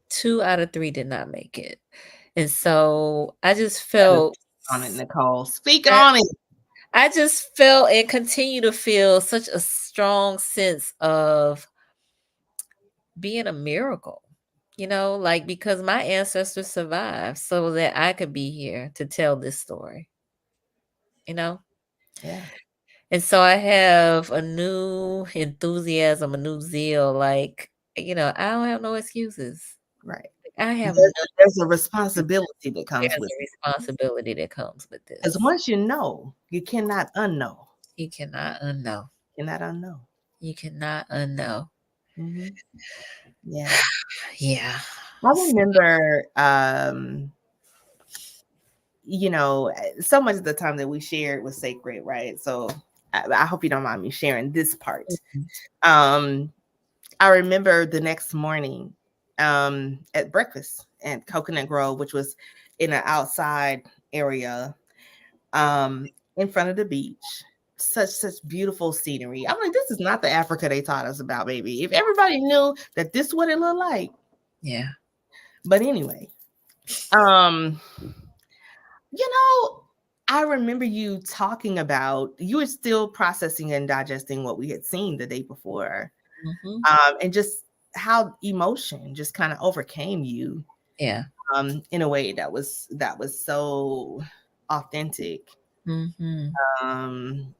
2 out of 3 did not make it. And so I just felt On it, Nicole. Speak I, on it. I just felt and continue to feel such a strong sense of being a miracle, like because my ancestors survived so that I could be here to tell this story, you know? Yeah, And so I have a new enthusiasm, a new zeal. Like, I don't have no excuses. right. I have no There's a responsibility that comes there's with a it. responsibility that comes with Because this. once you know, you cannot unknow. You cannot unknow. Cannot unknow. You cannot unknow. Mm-hmm. Yeah. Yeah. I remember, so much of the time that we shared was sacred, right? So I hope you don't mind me sharing this part. Um, I remember the next morning at breakfast at Coconut Grove, which was in an outside area in front of the beach. Such beautiful scenery. I'm like, this is not the Africa they taught us about, baby. If everybody knew that this is what it looked like. Yeah. But anyway, um, I remember you talking about you were still processing and digesting what we had seen the day before, Mm-hmm. and just how emotion just kind of overcame you, Yeah. In a way that was so authentic. Mm-hmm.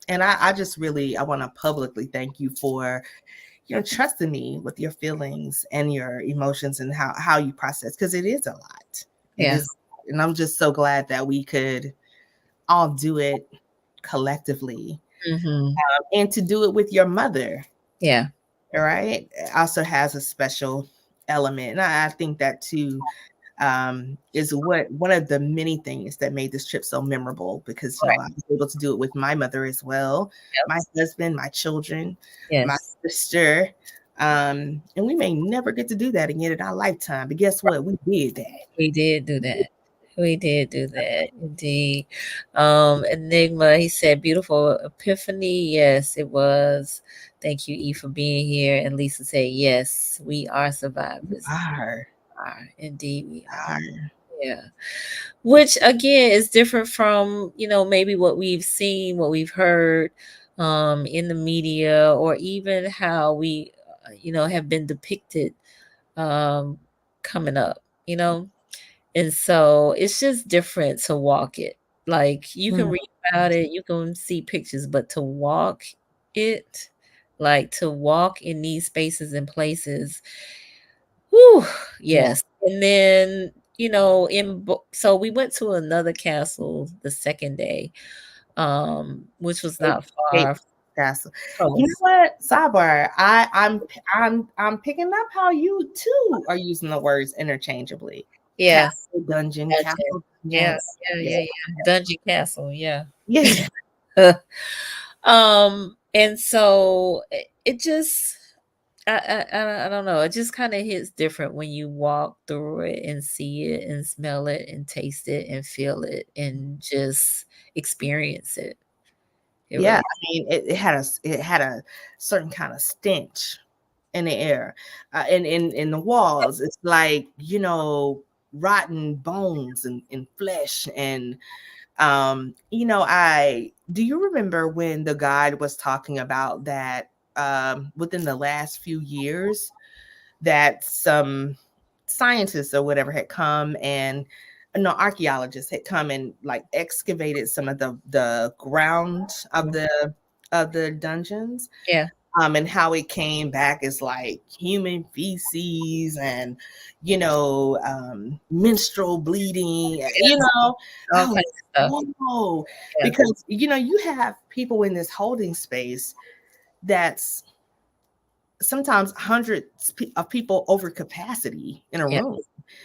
And I just really I want to publicly thank you for trusting me with your feelings and your emotions and how you process, because it is a lot. It Yeah. is, and I'm just so glad that we could all do it collectively, Mm-hmm. and to do it with your mother. Yeah. All right, it also has a special element, and I think that too is one of the many things that made this trip so memorable, because Right. I was able to do it with my mother as well, Yep. my husband, my children, my Yes. sister, and we may never get to do that again in our lifetime. But guess what? We did that. We did do that. We did do that, indeed. Enigma, he said, beautiful epiphany. Yes, it was. Thank you, E, for being here. And Lisa said, yes, we are survivors. Are, Indeed, we are. are. Yeah. Which again is different from, maybe what we've seen, what we've heard in the media, or even how we, have been depicted um coming up, and so it's just different to walk it. Like you can Mm, read about it, you can see pictures, but to walk it, like to walk in these spaces and places, whew, yeah. yes. And then, so we went to another castle the second day, which was Cape, not Cape far Castle. You know close. what? Sidebar. I'm picking up how you too are using the words interchangeably. Yeah. Castle, dungeon, That's it. castle, Yeah, dungeons. yeah, Yeah. yeah, yeah. Dungeon Castle, yeah. Yeah. And so it just I don't know. It just kind of hits different when you walk through it and see it and smell it and taste it and feel it and just experience it. It Yeah. really, I mean, it had a certain kind of stench in the air, and in the walls. It's like rotten bones and flesh. And I do you remember when the guide was talking about that within the last few years that some scientists or whatever had come and no archaeologists had come and like excavated some of the ground of the dungeons, Yeah. and how it came back as like human feces and menstrual bleeding, All I kinds was of stuff. whoa, Yeah. because you have people in this holding space that's sometimes hundreds of people over capacity in a Yeah. room.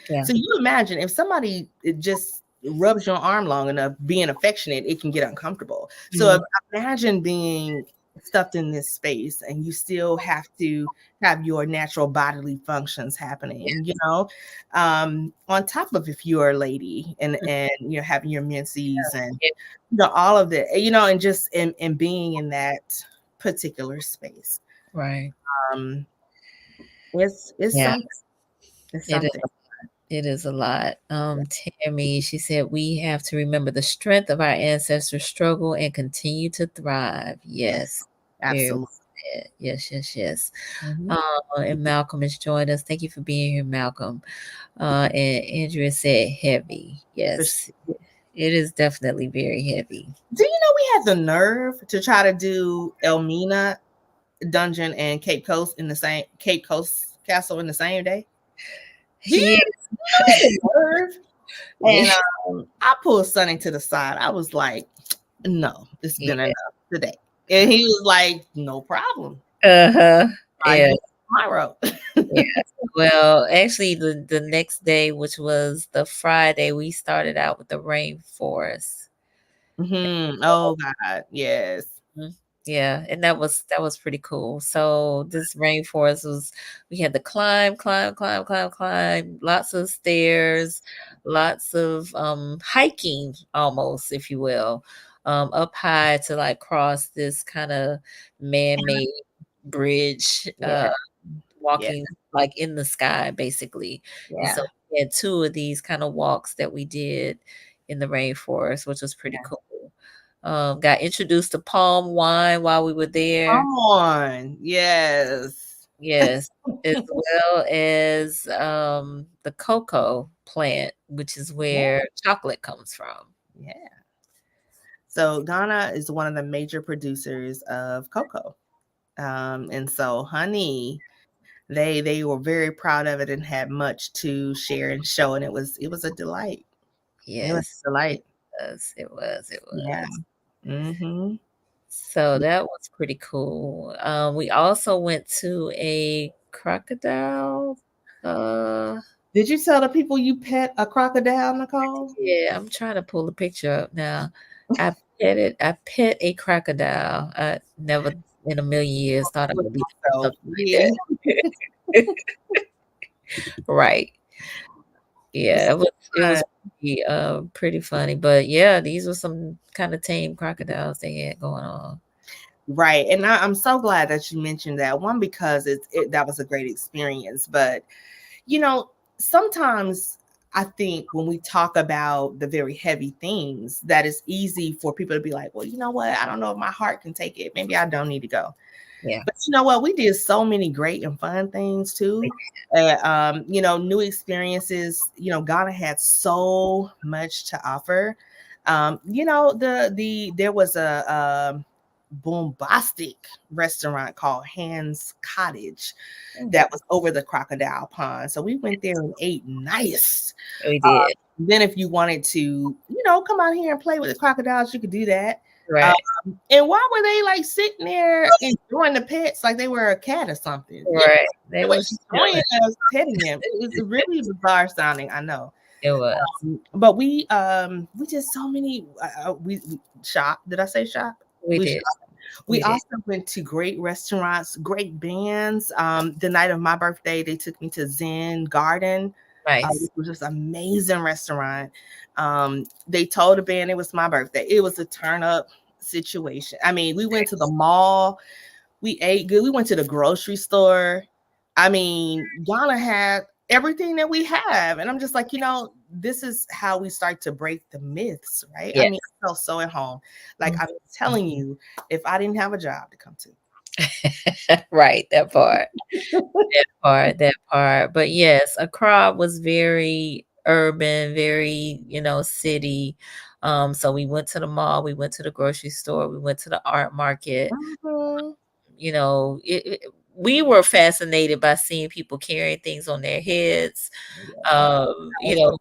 Yeah. So you imagine if somebody just rubs your arm long enough, being affectionate, it can get uncomfortable. So Mhm. imagine being stuffed in this space and you still have to have your natural bodily functions happening, on top of if you're a lady and you're having your menses and Yeah. all of that, and just and being in that particular space. Right. Um, it's Yeah. something. It's It is. something. It is a lot. Tammy, she said we have to remember the strength of our ancestors' struggle and continue to thrive. Yes, Yes. Very well absolutely. said. Yes, yes, yes. Mhm. And Malcolm has joined us. Thank you for being here, Malcolm. And Andrea said heavy. For Yes. sure. It is definitely very heavy. Do you know we had the nerve to try to do Elmina Dungeon and Cape Coast Castle in the same day? Do Yeah. you know the nerve? And I pulled Sonny to the side. I was like, "No, it's Yeah. been enough today." And he was like, "No problem. Uh-huh. I Yeah. get my rope." Yeah. Well, actually, the next day, which was the Friday, we started out with the rainforest. Oh God, yes. Mhm. Yeah, and that was pretty cool. So this rainforest was we had to climb, climb, climb, climb, climb, lots of stairs, lots of hiking almost, if you will, up high to like cross this kind of man-made bridge, Yeah, yeah, walking like in the sky basically. And yeah, so we had two of these kind of walks that we did in the rainforest, which was pretty yeah. cool. Got introduced to palm wine while we were there. Come on. Yes. Yes, as well as the cocoa plant, which is Yeah, where chocolate comes from. yeah. So Ghana is one of the major producers of cocoa. And so honey, they were very proud of it and had much to share and show. And it was a delight. It was Yes, a it delight. was. It was. It Yeah. was. Mm-hmm. So that was pretty cool. We also went to a crocodile. Uh, Did you tell the people you pet a crocodile, Nicole? yeah, I'm trying to pull the picture up now. I pet a crocodile. I never in a million years thought I would be doing So something like yeah. that. Right. It's Yeah, it was fun. pretty funny. But yeah, these were some kind of tame crocodiles they had going on. Right. And I'm so glad that you mentioned that one because that was a great experience. But you know, sometimes I think when we talk about the very heavy things, that it's easy for people to be like, well, you know what? I don't know if my heart can take it. Maybe I don't need to go. Yeah. But you know what? We did so many great and fun things too. New experiences. Ghana had so much to offer. There was a bombastic restaurant called Hans Cottage Mm, that was over the crocodile pond. So we went there and ate nice. we did. Then if you wanted to, come out here and play with the crocodiles, you could do that. Um, Right. and why were they like sitting there enjoying the pets like they were a cat or something? Yeah, Right. They they were was enjoying chilling. us petting them. It's really bizarre sounding, I know. It was. But we did so many. We shop. Did I say shop? We We did. shop. We We did. also went to great restaurants, great bands. The night of my birthday, they took me to Zen Garden, Nice. which was just an amazing restaurant. They told the band it was my birthday. It was a turn up situation. I mean, we went to the mall, we ate good. We went to the grocery store. I mean, Ghana had everything that we have. And I'm just like, this is how we start to break the myths, right? I Yes. mean, I felt so at home. Like Mhm. I'm telling you, if I didn't have a job to come to, Right, that part. That part. But yes, Accra was very urban, very, city. So we went to the mall, we went to the grocery store, we went to the art market. Mhm. We were fascinated by seeing people carrying things on their heads. Yeah.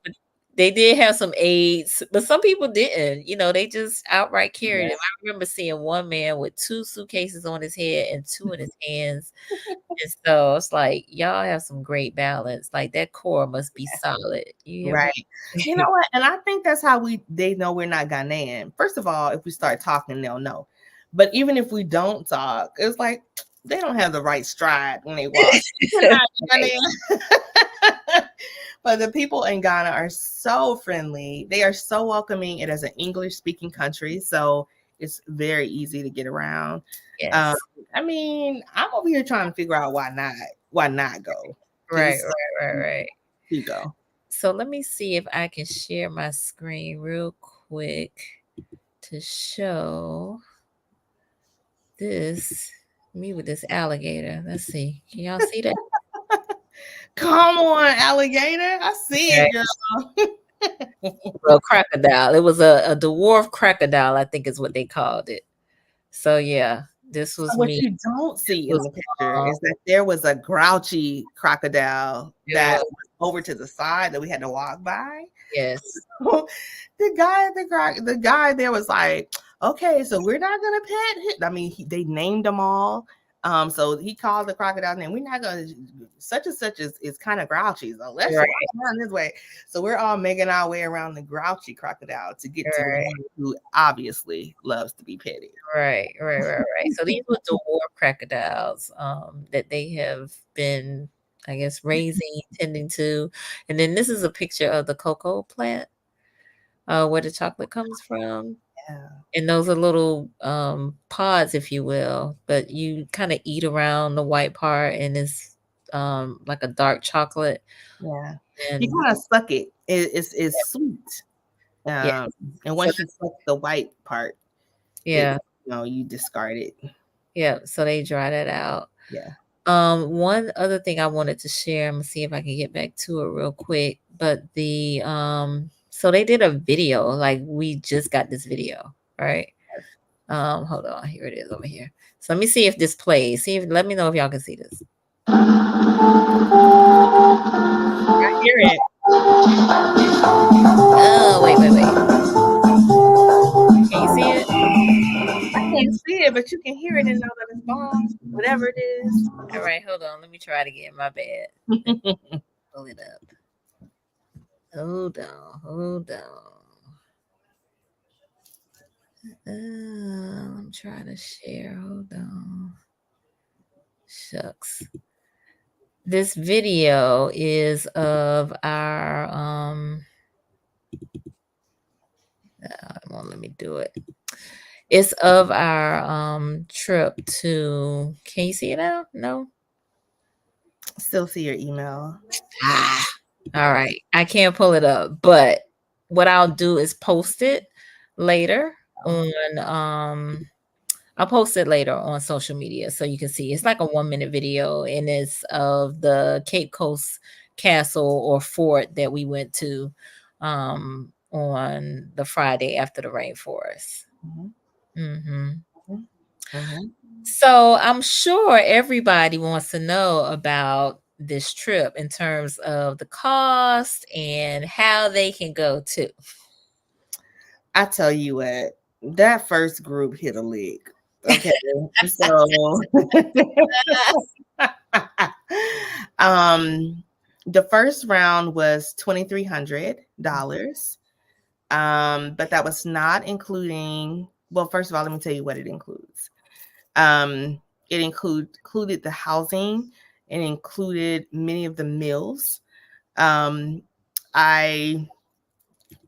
But they did have some aids, but some people didn't. They just outright carried Yeah. them. I remember seeing one man with two suitcases on his head and two in his hands. And so it's like, y'all have some great balance. Like that core must be solid. You hear me? Right. You know what? And I think that's how they know we're not Ghanaian. First of all, if we start talking, they'll know. But even if we don't talk, it's like they don't have the right stride when they walk. We're not Ghanaian. But the people in Ghana are so friendly. They are so welcoming. It is an English speaking country, so it's very easy to get around. Um, Yes. I mean, I'm over here trying to figure out why not go? Because Right, it's right, right, so right. easy to go. So let me see if I can share my screen real quick to show this me with this alligator. Let's see. Can y'all see that? Come on, alligator. I see Right. it, girl. Well, crocodile. It was a dwarf crocodile, I think is what they called it. So yeah, this So was what me. you don't This see in was the picture is that there was a grouchy crocodile it that was was over to the side that we had to walk by. yes. The guy there was like, okay, so we're not gonna pet him. I mean, they named them all. So he called the crocodile name. We're not gonna such and such is kind of grouchy. So let's walk Right, around this way. So we're all making our way around the grouchy crocodile to get to the right, one who obviously loves to be petted. right. So these were dwarf crocodiles that they have been, I guess, raising, tending to. And then this is a picture of the cocoa plant, where the chocolate comes from. Yeah, And those are little pods, if you will, but you kind of eat around the white part, and it's like a dark chocolate. yeah. You And kind of suck it. It's sweet. yeah, Um, and so once you suck the white part, it yeah, you discard it. yeah. So they dry that out. Yeah. One other thing I wanted to share, I'm gonna see if I can get back to it real quick. But so they did a video, like we just got this video, right? Hold on, here it is over here. So let me see if this plays. Let me know if y'all can see this. I hear it. Oh, wait. Can you see it? I can't see it, but you can hear it and know that it's bomb, whatever it is. All right, hold on. Let me try it again. My bad. Pull it up. Hold on. I'm trying to share. Hold on. Shucks. This video is of our come on, let me do it. It's of our trip to, can you see it now? No? Still see your email. Ah, all right. I can't pull it up, but what I'll do is post it later on I'll post it later on social media so you can see. It's like a 1-minute video, and it's of the Cape Coast castle or fort that we went to on the Friday after the rainforest. Mhm, hmm mhm, mhm. So I'm sure everybody wants to know about this trip in terms of the cost and how they can go too. I tell you what, that first group hit a lick. Okay, so um, the first round was $2,300. But that was not including. Well, first of all, let me tell you what it includes. It included the housing. It included many of the meals. Um, I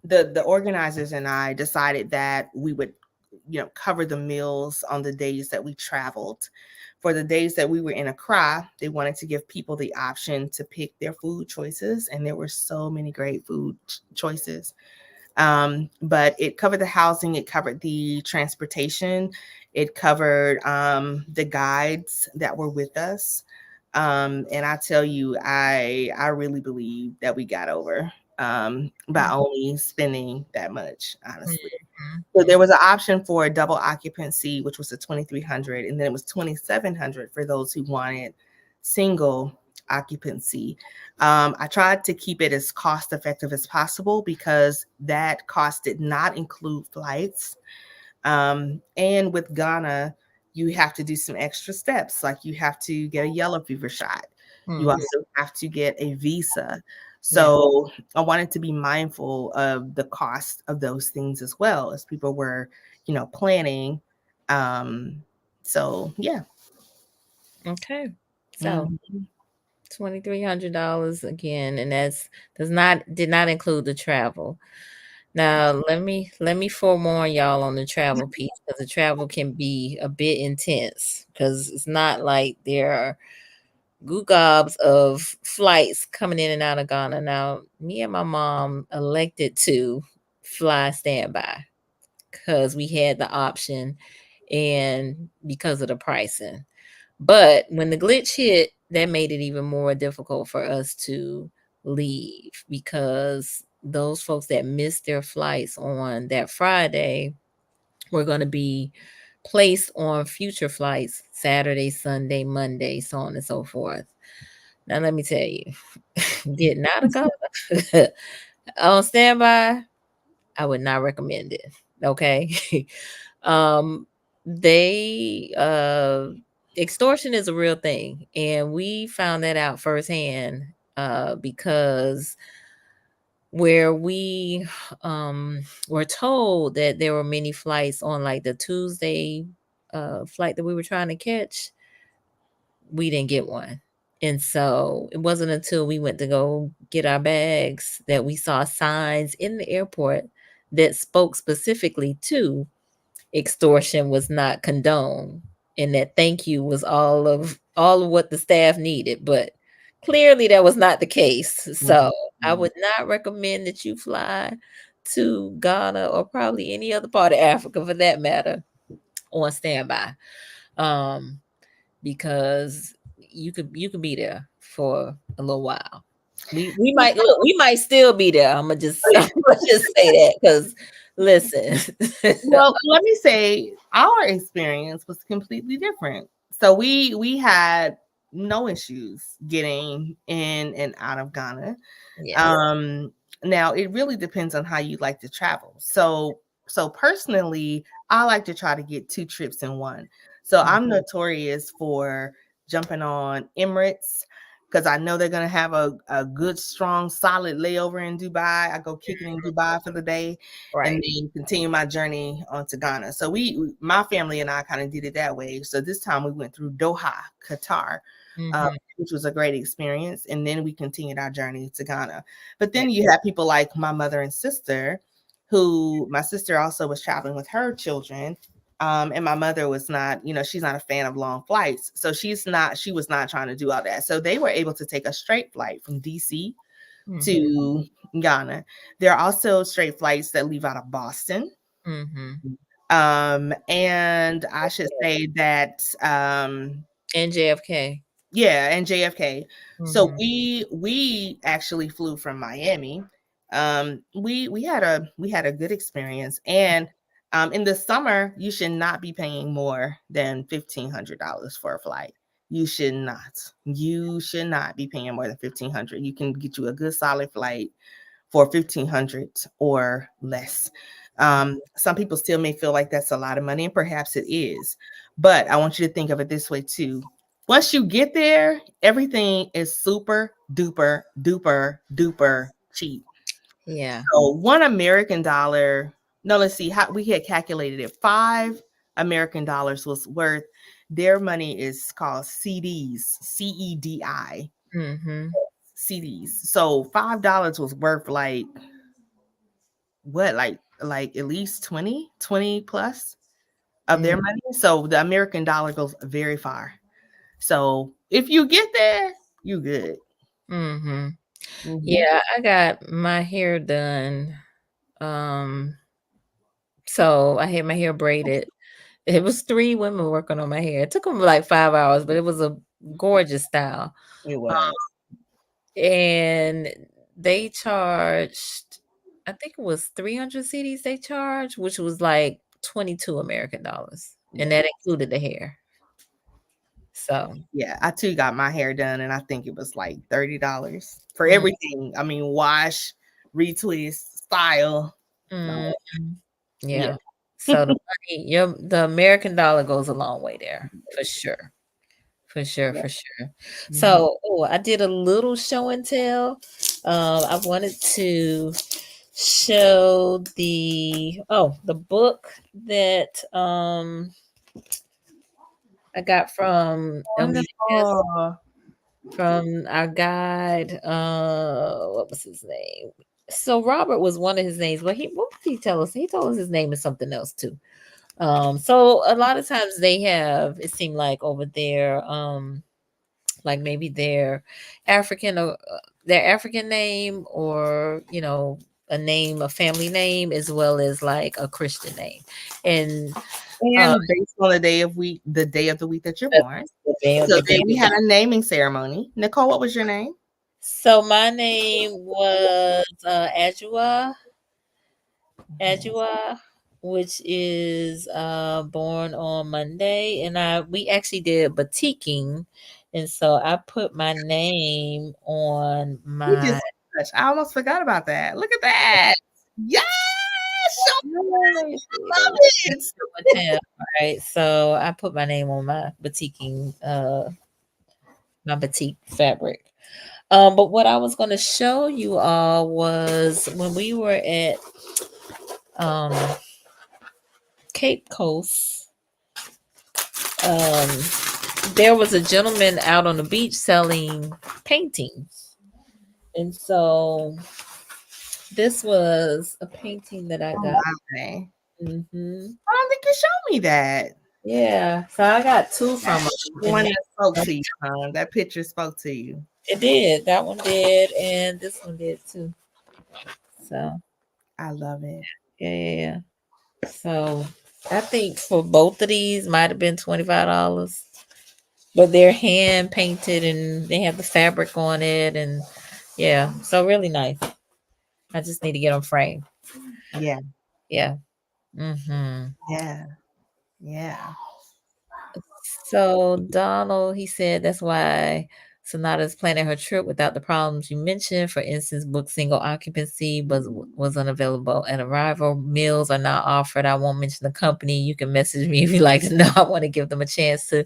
the organizers and I decided that we would, cover the meals on the days that we traveled. For the days that we were in Accra, they wanted to give people the option to pick their food choices, and there were so many great food choices. But it covered the housing, it covered the transportation, it covered the guides that were with us. And I tell you, I really believe that we got over by only spending that much, honestly. So Mhm. there was an option for a double occupancy, which was a 2,300, and then it was 2,700 for those who wanted single occupancy. I tried to keep it as cost effective as possible because that cost did not include flights. And with Ghana, you have to do some extra steps, like you have to get a yellow fever shot. You Mhm. also have to get a visa. Yeah. So I wanted to be mindful of the cost of those things as well as people were, planning. Um, so yeah. Okay. So Mhm. $2,300 again, and that's does not did not include the travel. Now let me forewarn y'all on the travel piece because the travel can be a bit intense because it's not like there are goo gobs of flights coming in and out of Ghana. Now, me and my mom elected to fly standby because we had the option and because of the pricing. But when the glitch hit, that made it even more difficult for us to leave because those folks that missed their flights on that Friday were going to be placed on future flights Saturday, Sunday, Monday, so on and so forth. Now, let me tell you, getting out of Ghana on standby, I would not recommend it. Okay. um, they extortion is a real thing, and we found that out firsthand because where we were told that there were many flights on like the Tuesday flight that we were trying to catch, we didn't get one. And so it wasn't until we went to go get our bags that we saw signs in the airport that spoke specifically to extortion was not condoned and that thank you was all of what the staff needed. But clearly that was not the case. So I Mhm. would not recommend that you fly to Ghana or probably any other part of Africa for that matter on standby. Um, because you could be there for a little while. We might still be there. I'm gonna just I'm gonna just say that because listen. Well, let me say our experience was completely different. So we had no issues getting in and out of Ghana. Yes. Um, Now it really depends on how you like to travel. So personally, I like to try to get two trips in one. So Mm. I'm notorious for jumping on Emirates because I know they're gonna have a good, strong, solid layover in Dubai. I go kick it in Dubai for the day and Right. then continue my journey onto Ghana. So my family and I kind of did it that way. So this time we went through Doha, Qatar, Hmm. which was a great experience. And then we continued our journey to Ghana. But Yeah. then you have people like my mother and sister, who my sister also was traveling with her children. And my mother was not, she's not a fan of long flights. So she was not trying to do all that. So they were able to take a straight flight from DC Hmm. to Ghana. There are also straight flights that leave out of Boston. Hmm. And I should say that And JFK. yeah, and JFK. So Hmm. we actually flew from Miami. We had a good experience, and in the summer you should not be paying more than $1,500 for a flight. You should not. You should not be paying more than 1,500. You can get you a good solid flight for 1,500 or less. Some people still may feel like that's a lot of money, and perhaps it is. But I want you to think of it this way too. Once you get there, everything is super duper duper duper cheap. Yeah. So $1 American, no, let's see how we had calculated it. $5 American was worth, their money is called CDs, CEDI, Hmm. CDs. So $5 was worth like what, like at least 20 plus of their Mm. money. So the American dollar goes very far. So if you get there, you good. Hmm. Mhm. Yeah, I got my hair done Um, so I had my hair braided. It was 3 women working on my hair. It took them like 5 hours, but it was a gorgeous style. It was. And they charged, I think it was 300 CDs they charged, which was like 22 American dollars, and Yeah. that included the hair. So, Yeah, I too got my hair done, and I think it was like $30 for mm, everything. I mean, wash, retwist, style. mhm, No, yeah, yeah. So the American dollar goes a long way there, for sure. For sure, yeah. for sure. Mhm. So, I did a little show and tell. I wanted to show the book that I got from Wonderful. from our guide. What was his name? So Robert was one of his names, but what did he tell us? He told us his name is something else too. So a lot of times they have, it seemed like over there, like maybe African or their African name, or a name, a family name, as well as like a Christian name. And uh And based on the day of the week that you're that's born. the band, So the then we band. had a naming ceremony. Nicole, what was your name? So my name was Ajua, which is born on Monday, and we actually did batiking, and so I put my name on You my. just I almost forgot about that. Look at that. Yes, show Right, love it. right. So I put my name on my batik fabric. But what I was going to show you all was when we were at um Cape Coast. Um, there was a gentleman out on the beach selling paintings, and so this was a painting that I Oh got. my. Hmm. I don't think you showed me that. Yeah, so I got two from him, The and one that spoke to you, huh? That picture spoke to you. it did. That one did, and this one did too. So I love it. yeah, yeah, yeah. So I think for both of these might have been $25, but they're hand painted and they have the fabric on it, and yeah, so really nice. I just need to get them framed. Yeah, Yeah. Hmm. yeah, yeah. So Donald, he said that's why Sonata's planning her trip without the problems you mentioned. For instance, book single occupancy was unavailable at arrival. Meals are not offered. I won't mention the company. You can message me if you like to know. I want to give them a chance to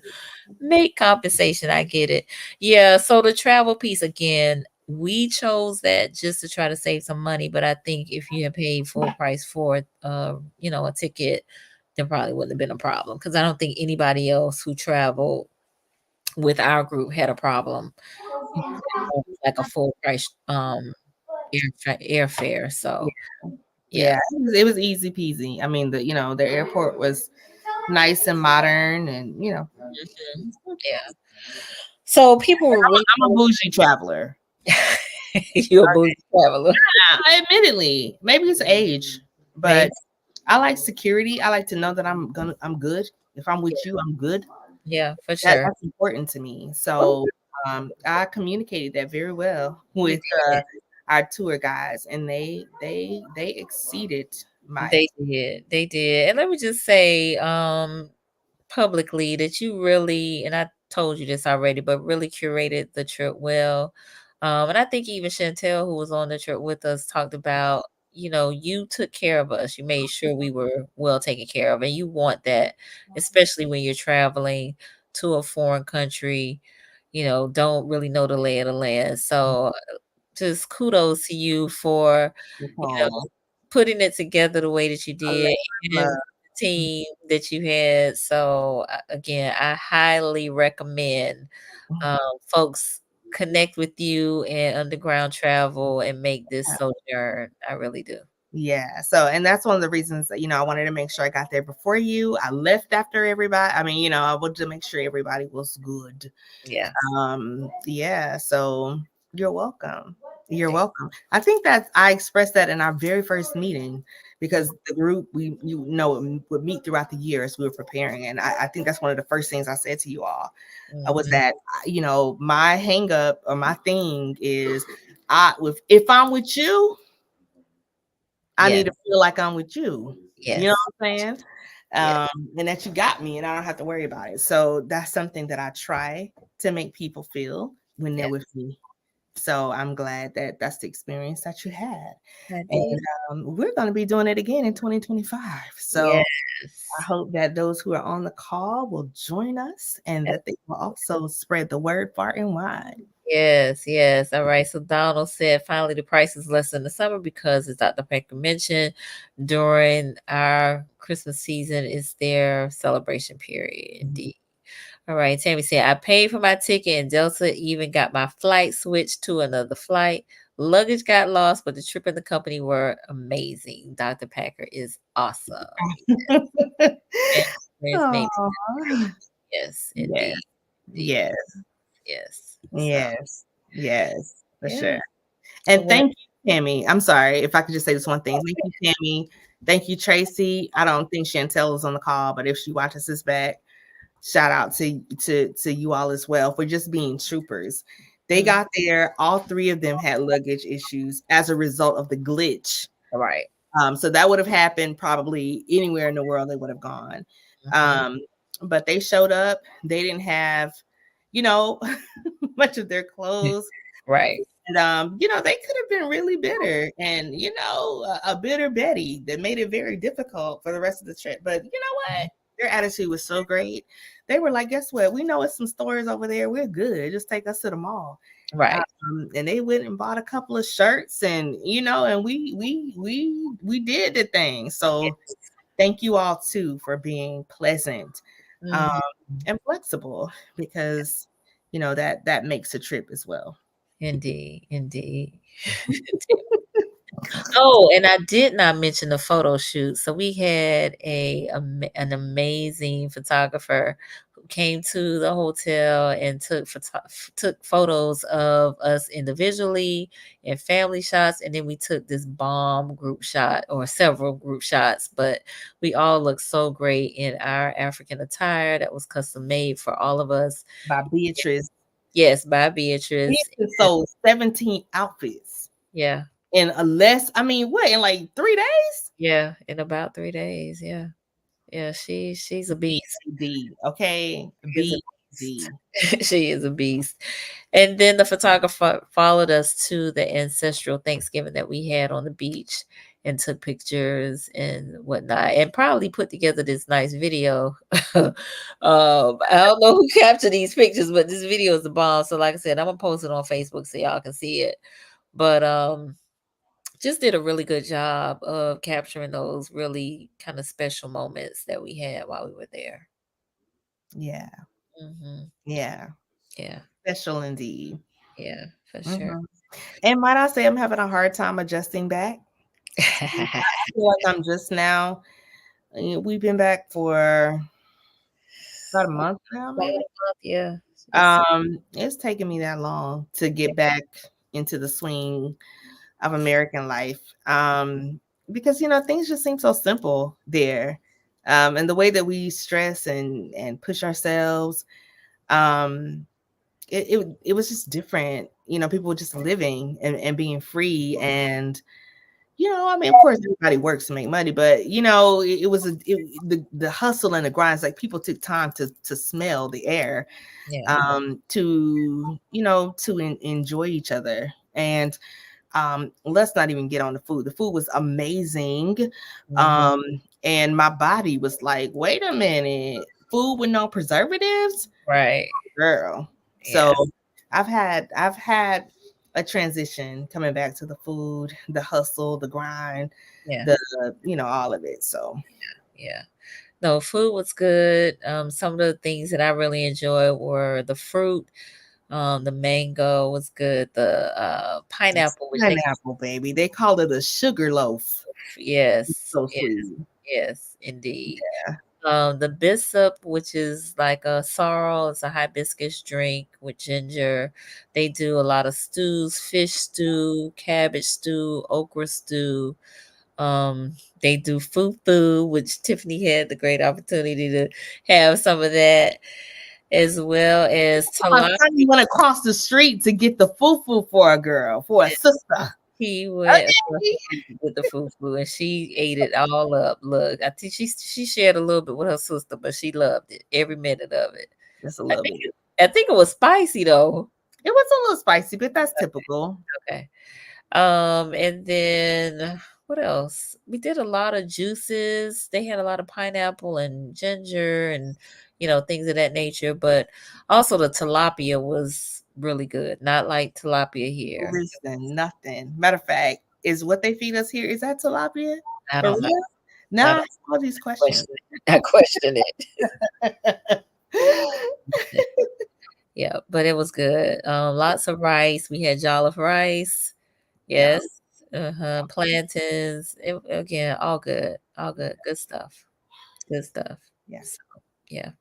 make compensation. I get it. Yeah. So the travel piece again, we chose that just to try to save some money. But I think if you had paid full price for a ticket, there probably wouldn't have been a problem, because I don't think anybody else who traveled with our group had a problem, like a full price airfare. So yeah. Yeah, it was easy peasy. I mean, the airport was nice and modern, and Mhm. Yeah. So people were really I'm a bougie traveler. you're a bougie traveler. Admittedly, maybe it's age, Maybe. but I like security. I like to know that I'm good. If I'm with you, I'm good. Yeah, for sure. That's important to me. So I communicated that very well You with did. our tour guys, and they exceeded my They did. They did. And let me just say, publicly, that you really, and I told you this already, but really curated the trip well. And I think even Chantel, who was on the trip with us, talked about, you took care of us. You made sure we were well taken care of. And you want that, especially when you're traveling to a foreign country, don't really know the lay of the land. So just kudos to you for, you know, Nicole. putting it together the way that you I did, and love. the team that you had. So again, I highly recommend folks connect with you and underground travel and make this sojourn. I really do. Yeah. So, and that's one of the reasons that, I wanted to make sure I got there before you. I left after everybody. I mean, I wanted to make sure everybody was good. Yeah. Yeah. So you're welcome. You're welcome. I think that I expressed that in our very first meeting because the group would meet throughout the year as we were preparing, and I think that's one of the first things I said to you all was Mhm. that my hang up or my thing is if I'm with you, I need Yes. to feel like I'm with you. You know Yes. what I'm saying? Yes. And that you got me and I don't have to worry about it. So that's something that I try to make people feel when they're Yes. with me. So I'm glad that that's the experience that you had. I And did. we're going to be doing it again in 2025. So I Yes. hope that those who are on the call will join us and that they will also spread the word far and wide. Yes, yes. All right. So Donald said finally the price is less in the summer because as Dr. Packer mentioned, during our Christmas season is their celebration period. Indeed. All right. Tammy said I paid for my ticket and Delta even got my flight switched to another flight. Luggage got lost, but the trip and the company were amazing. Dr. Packer is awesome. And friends made Aw. yes, Yes, indeed. Indeed. yes, Yes. So yes, yes, for sure. yeah. And Well, thank you, Tammy. I'm sorry if I could just say this one thing. Thank you, Tammy. Thank you, Tracy. I don't think Chantel is on the call, but if she watches this back, shout out to you all as well for just being troopers. They mm, got there. All three of them had luggage issues as a result of the glitch. all right. So that would have happened probably anywhere in the world they would have gone. Mhm. Um, but they showed up. They didn't have, you know, much of their clothes. Right. And they could have been really bitter and a bitter Betty that made it very difficult for the rest of the trip. But you know what? Their attitude was so great. They were like, guess what? We know it's some stores over there. We're good. Just take us to the mall. Right. And they went and bought a couple of shirts and we did the thing. So thank you all too for being pleasant um, Mhm. and flexible because that makes a trip as well. Indeed. Indeed. Oh, and I did not mention the photo shoot. So we had an amazing photographer who came to the hotel and took photos of us individually and family shots, and then we took this bomb group shot or several group shots. But we all looked so great in our African attire that was custom made for all of us. By Beatrice. Yes, by Beatrice. Beatrice And sold 17 outfits yeah, in in like 3 days? yeah, in about 3 days. Yeah. Yeah, she's a beast. BD, okay? She is a BD. beast. She is a beast. And then the photographer followed us to the ancestral Thanksgiving that we had on the beach and took pictures and whatnot, and probably put together this nice video. I don't know who captured these pictures, but this video is a bomb. So, like I said, I'm gonna post it on Facebook so y'all can see it. But just did a really good job of capturing those really kind of special moments that we had while we were there. Yeah, Mhm. yeah. Yeah. Special indeed. Yeah, for sure. Mhm. And might I say I'm having a hard time adjusting back? I feel like I'm just now we've been back for about a month now, About a maybe. month, yeah. It's It's taken me that long to get back into the swing of American life. Because things just seem so simple there. And the way that we stress and push ourselves, um, it was just different. People were just living and being free. And I mean, of course, everybody works to make money, but the hustle and the grinds. Like people took time to smell the air, yeah. to enjoy each other. And let's not even get on the food. The food was amazing. Mhm. And my body was like, wait a minute, food with no preservatives, Right. girl. So Yeah. I've had a transition coming back to the food, the hustle, the grind, Yeah. the all of it. So Yeah. No, food was good. Some of the things that I really enjoyed were the fruit. The mango was good. The it's pineapple, which they pineapple, baby. They call it a sugar loaf. yes, So yes, sweet. yes, indeed. The Bishop, which is like a sorrel, it's a hibiscus drink with ginger. They do a lot of stews, fish stew, cabbage stew, okra stew. They do fufu, which Tiffany had the great opportunity to have some of that, as well as My tilapia. son went across the street to get the fufu for a girl, for a sister. He went across the Okay. street with the fufu and she ate it all up. Look, I think she shared a little bit with her sister, but she loved it, every minute of it. Just a I little think bit. I think it was spicy though. It was a little spicy, but that's typical. Okay. And then what else? We did a lot of juices. They had a lot of pineapple and ginger and things of that nature. But also the tilapia was really good. Not like tilapia here. Listen, nothing. Matter of fact, is what they feed us here, is that tilapia? I For don't know. real? I Now I don't ask all these questions. question it. I question it. Yeah, but it was good. Lots of rice. We had jollof rice. Yeah. Yes. Uh-huh. Plantains. Again, all good. All good. Good stuff. Good stuff. Yeah. So, yeah.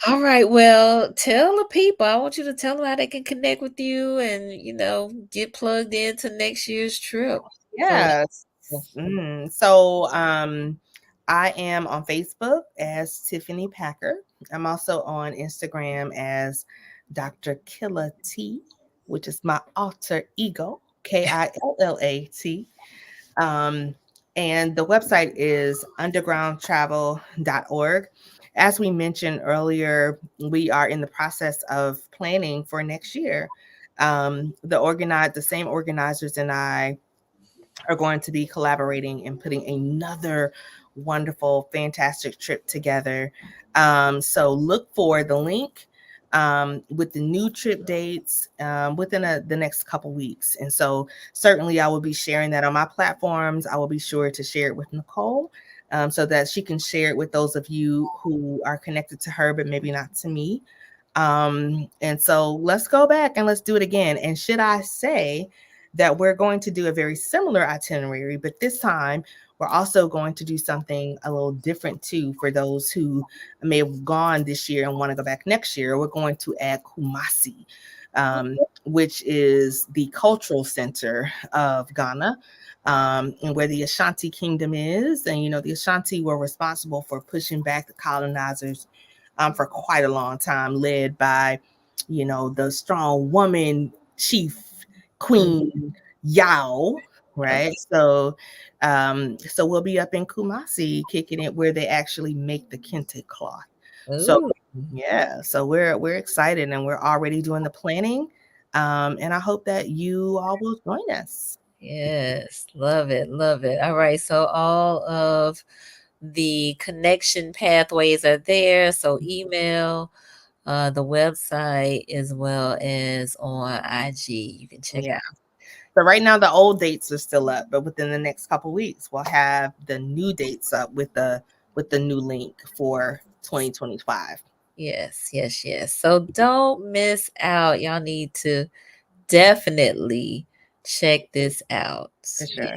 All right. Well, tell the people. I want you to tell them how they can connect with you and, get plugged into next year's trip. So, Yes. So I am on Facebook as Tiffany Packer. I'm also on Instagram as Dr. Killa T, which is my alter ego, KILLAT. And the website is undergroundtravel.org. As we mentioned earlier, we are in the process of planning for next year. The same organizers and I are going to be collaborating and putting another wonderful, fantastic trip together. So look for the link with the new trip dates within the next couple weeks. And so certainly I will be sharing that on my platforms. I will be sure to share it with Nicole so that she can share it with those of you who are connected to her, but maybe not to me. And so let's go back and let's do it again. And should I say that we're going to do a very similar itinerary, but this time we're also going to do something a little different too for those who may have gone this year and want to go back next year. We're going to add Kumasi, which is the cultural center of Ghana. And where the Ashanti Kingdom is. And, the Ashanti were responsible for pushing back the colonizers for quite a long time, led by, the strong woman chief Queen Yao, right? So we'll be up in Kumasi kicking it where they actually make the kente cloth. So ooh. yeah, so we're excited and we're already doing the planning. And I hope that you all will join us. Yes, love it, love it. All right, so all of the connection pathways are there. So email, the website, as well as on IG. You can check Yeah. out. So right now the old dates are still up, but within the next couple weeks we'll have the new dates up with the new link for 2025. Yes, yes, yes. So don't miss out. Y'all need to definitely check this out. For Yeah. sure.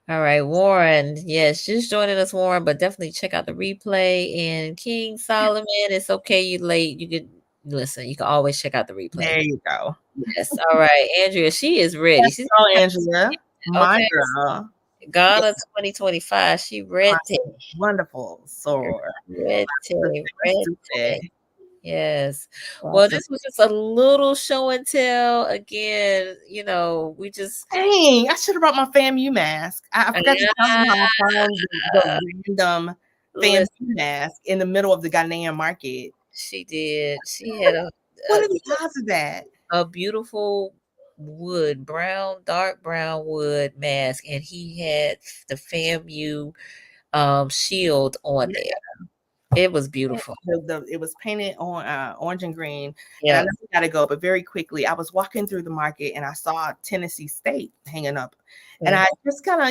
All right, Warren. Yes, just joining us, Warren, but definitely check out the replay. And King Solomon, it's okay you late. You can listen. You can always check out the replay. There you go. Yes. All right, Andrea, she is ready. She's Oh, Angela, my okay. girl. Ghana 2025. She ready. Wonderful. So Ready. Yes. Well, this was just a little show and tell. Again, we just Dang, I should have brought my FAMU mask. I forgot to tell you how I found the random FAMU listen, mask in the middle of the Ghanaian market. she did. She had What are the odds of that? a beautiful dark brown wood mask, and he had the FAMU shield on there. It was beautiful. It was painted on orange and green. And I Yeah. know we gotta go, but very quickly, I was walking through the market and I saw Tennessee State hanging up. And I just kind of,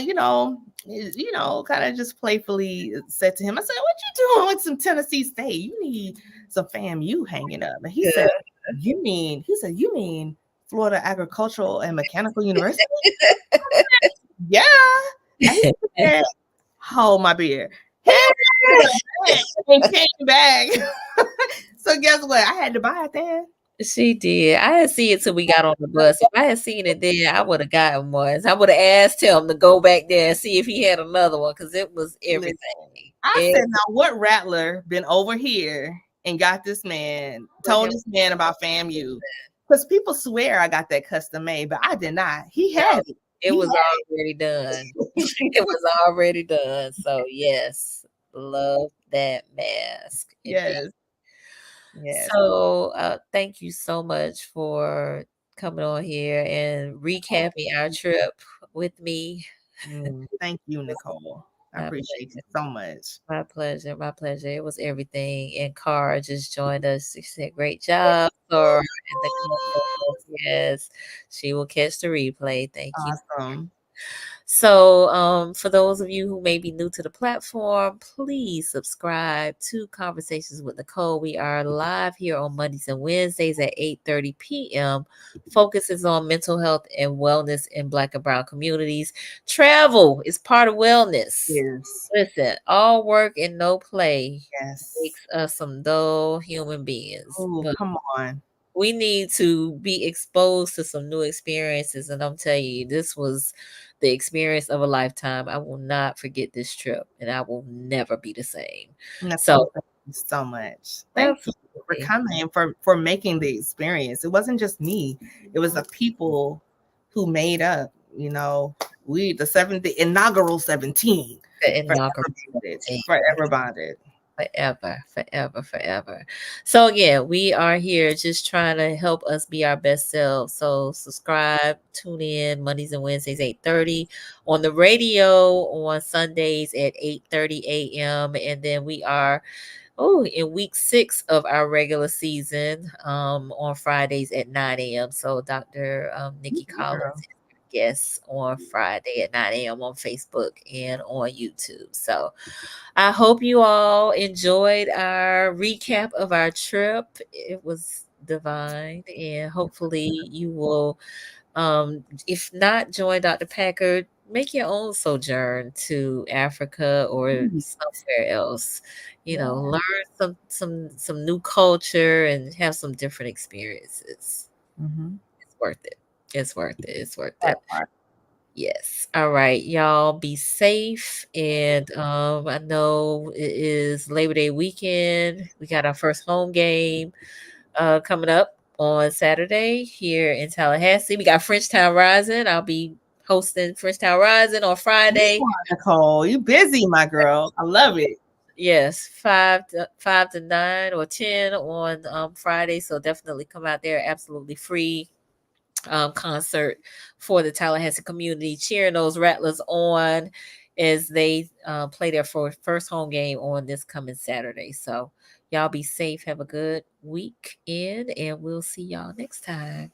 kind of just playfully said to him, I said, "What you doing with some Tennessee State? You need some FAMU hanging up." And he said, you mean Florida Agricultural and Mechanical University? Yeah. And he said, hold my beer. and came back. So guess what? I had to buy it then. She did. I didn't see it till we got on the bus. If I had seen it then, I would have gotten one. I would have asked him to go back there and see if he had another one because it was everything. I said, now what rattler been over here and got this man, told this man about FAMU? Because people swear I got that custom made, but I did not. He had it. It was already done. It was already done. So yes, love that mask. Yes. Yes. So thank you so much for coming on here and recapping our trip with me. Thank you, Nicole. I My appreciate you so much. My pleasure. My pleasure. It was everything. And Cara just joined us. She said, great job, Cara. In the comments. Yes, she will catch the replay. Thank you. Awesome. So, for those of you who may be new to the platform, please subscribe to Conversations with Nicole. We are live here on Mondays and Wednesdays at 8:30 p.m. Focuses on mental health and wellness in Black and Brown communities. Travel is part of wellness. Yes. Listen, all work and no play Yes. makes us some dull human beings. Oh, But come on. we need to be exposed to some new experiences. And I'm telling you, this was the experience of a lifetime. I will not forget this trip and I will never be the same. Nicole, thank you so much. Thank you for coming and for making the experience. It wasn't just me. It was the people who made up, the inaugural 17. The inaugural Forever bonded. Forever. So again, we are here just trying to help us be our best selves. So subscribe, tune in Mondays and Wednesdays 8:30 on the radio on Sundays at 8:30 a.m. And then we are in week 6 of our regular season on Fridays at 9 a.m. So Dr. Nikki Collins guests on Friday at 9 a.m. on Facebook and on YouTube. So I hope you all enjoyed our recap of our trip. It was divine, and hopefully you will, if not join Dr. Packer, make your own sojourn to Africa or somewhere else. Learn some new culture and have some different experiences. It's worth it. It's worth it. It's worth it. Yes. All right, y'all be safe. And I know it is Labor Day weekend. We got our first home game coming up on Saturday here in Tallahassee. We got Frenchtown Rising. I'll be hosting Frenchtown Rising on Friday. Nicole, you busy, my girl. I love it. Yes, 5 to 9 or 10 on Friday. So definitely come out there, absolutely free. Concert for the Tallahassee community, cheering those Rattlers on as they play their first home game on this coming Saturday. So y'all be safe, have a good weekend, and we'll see y'all next time.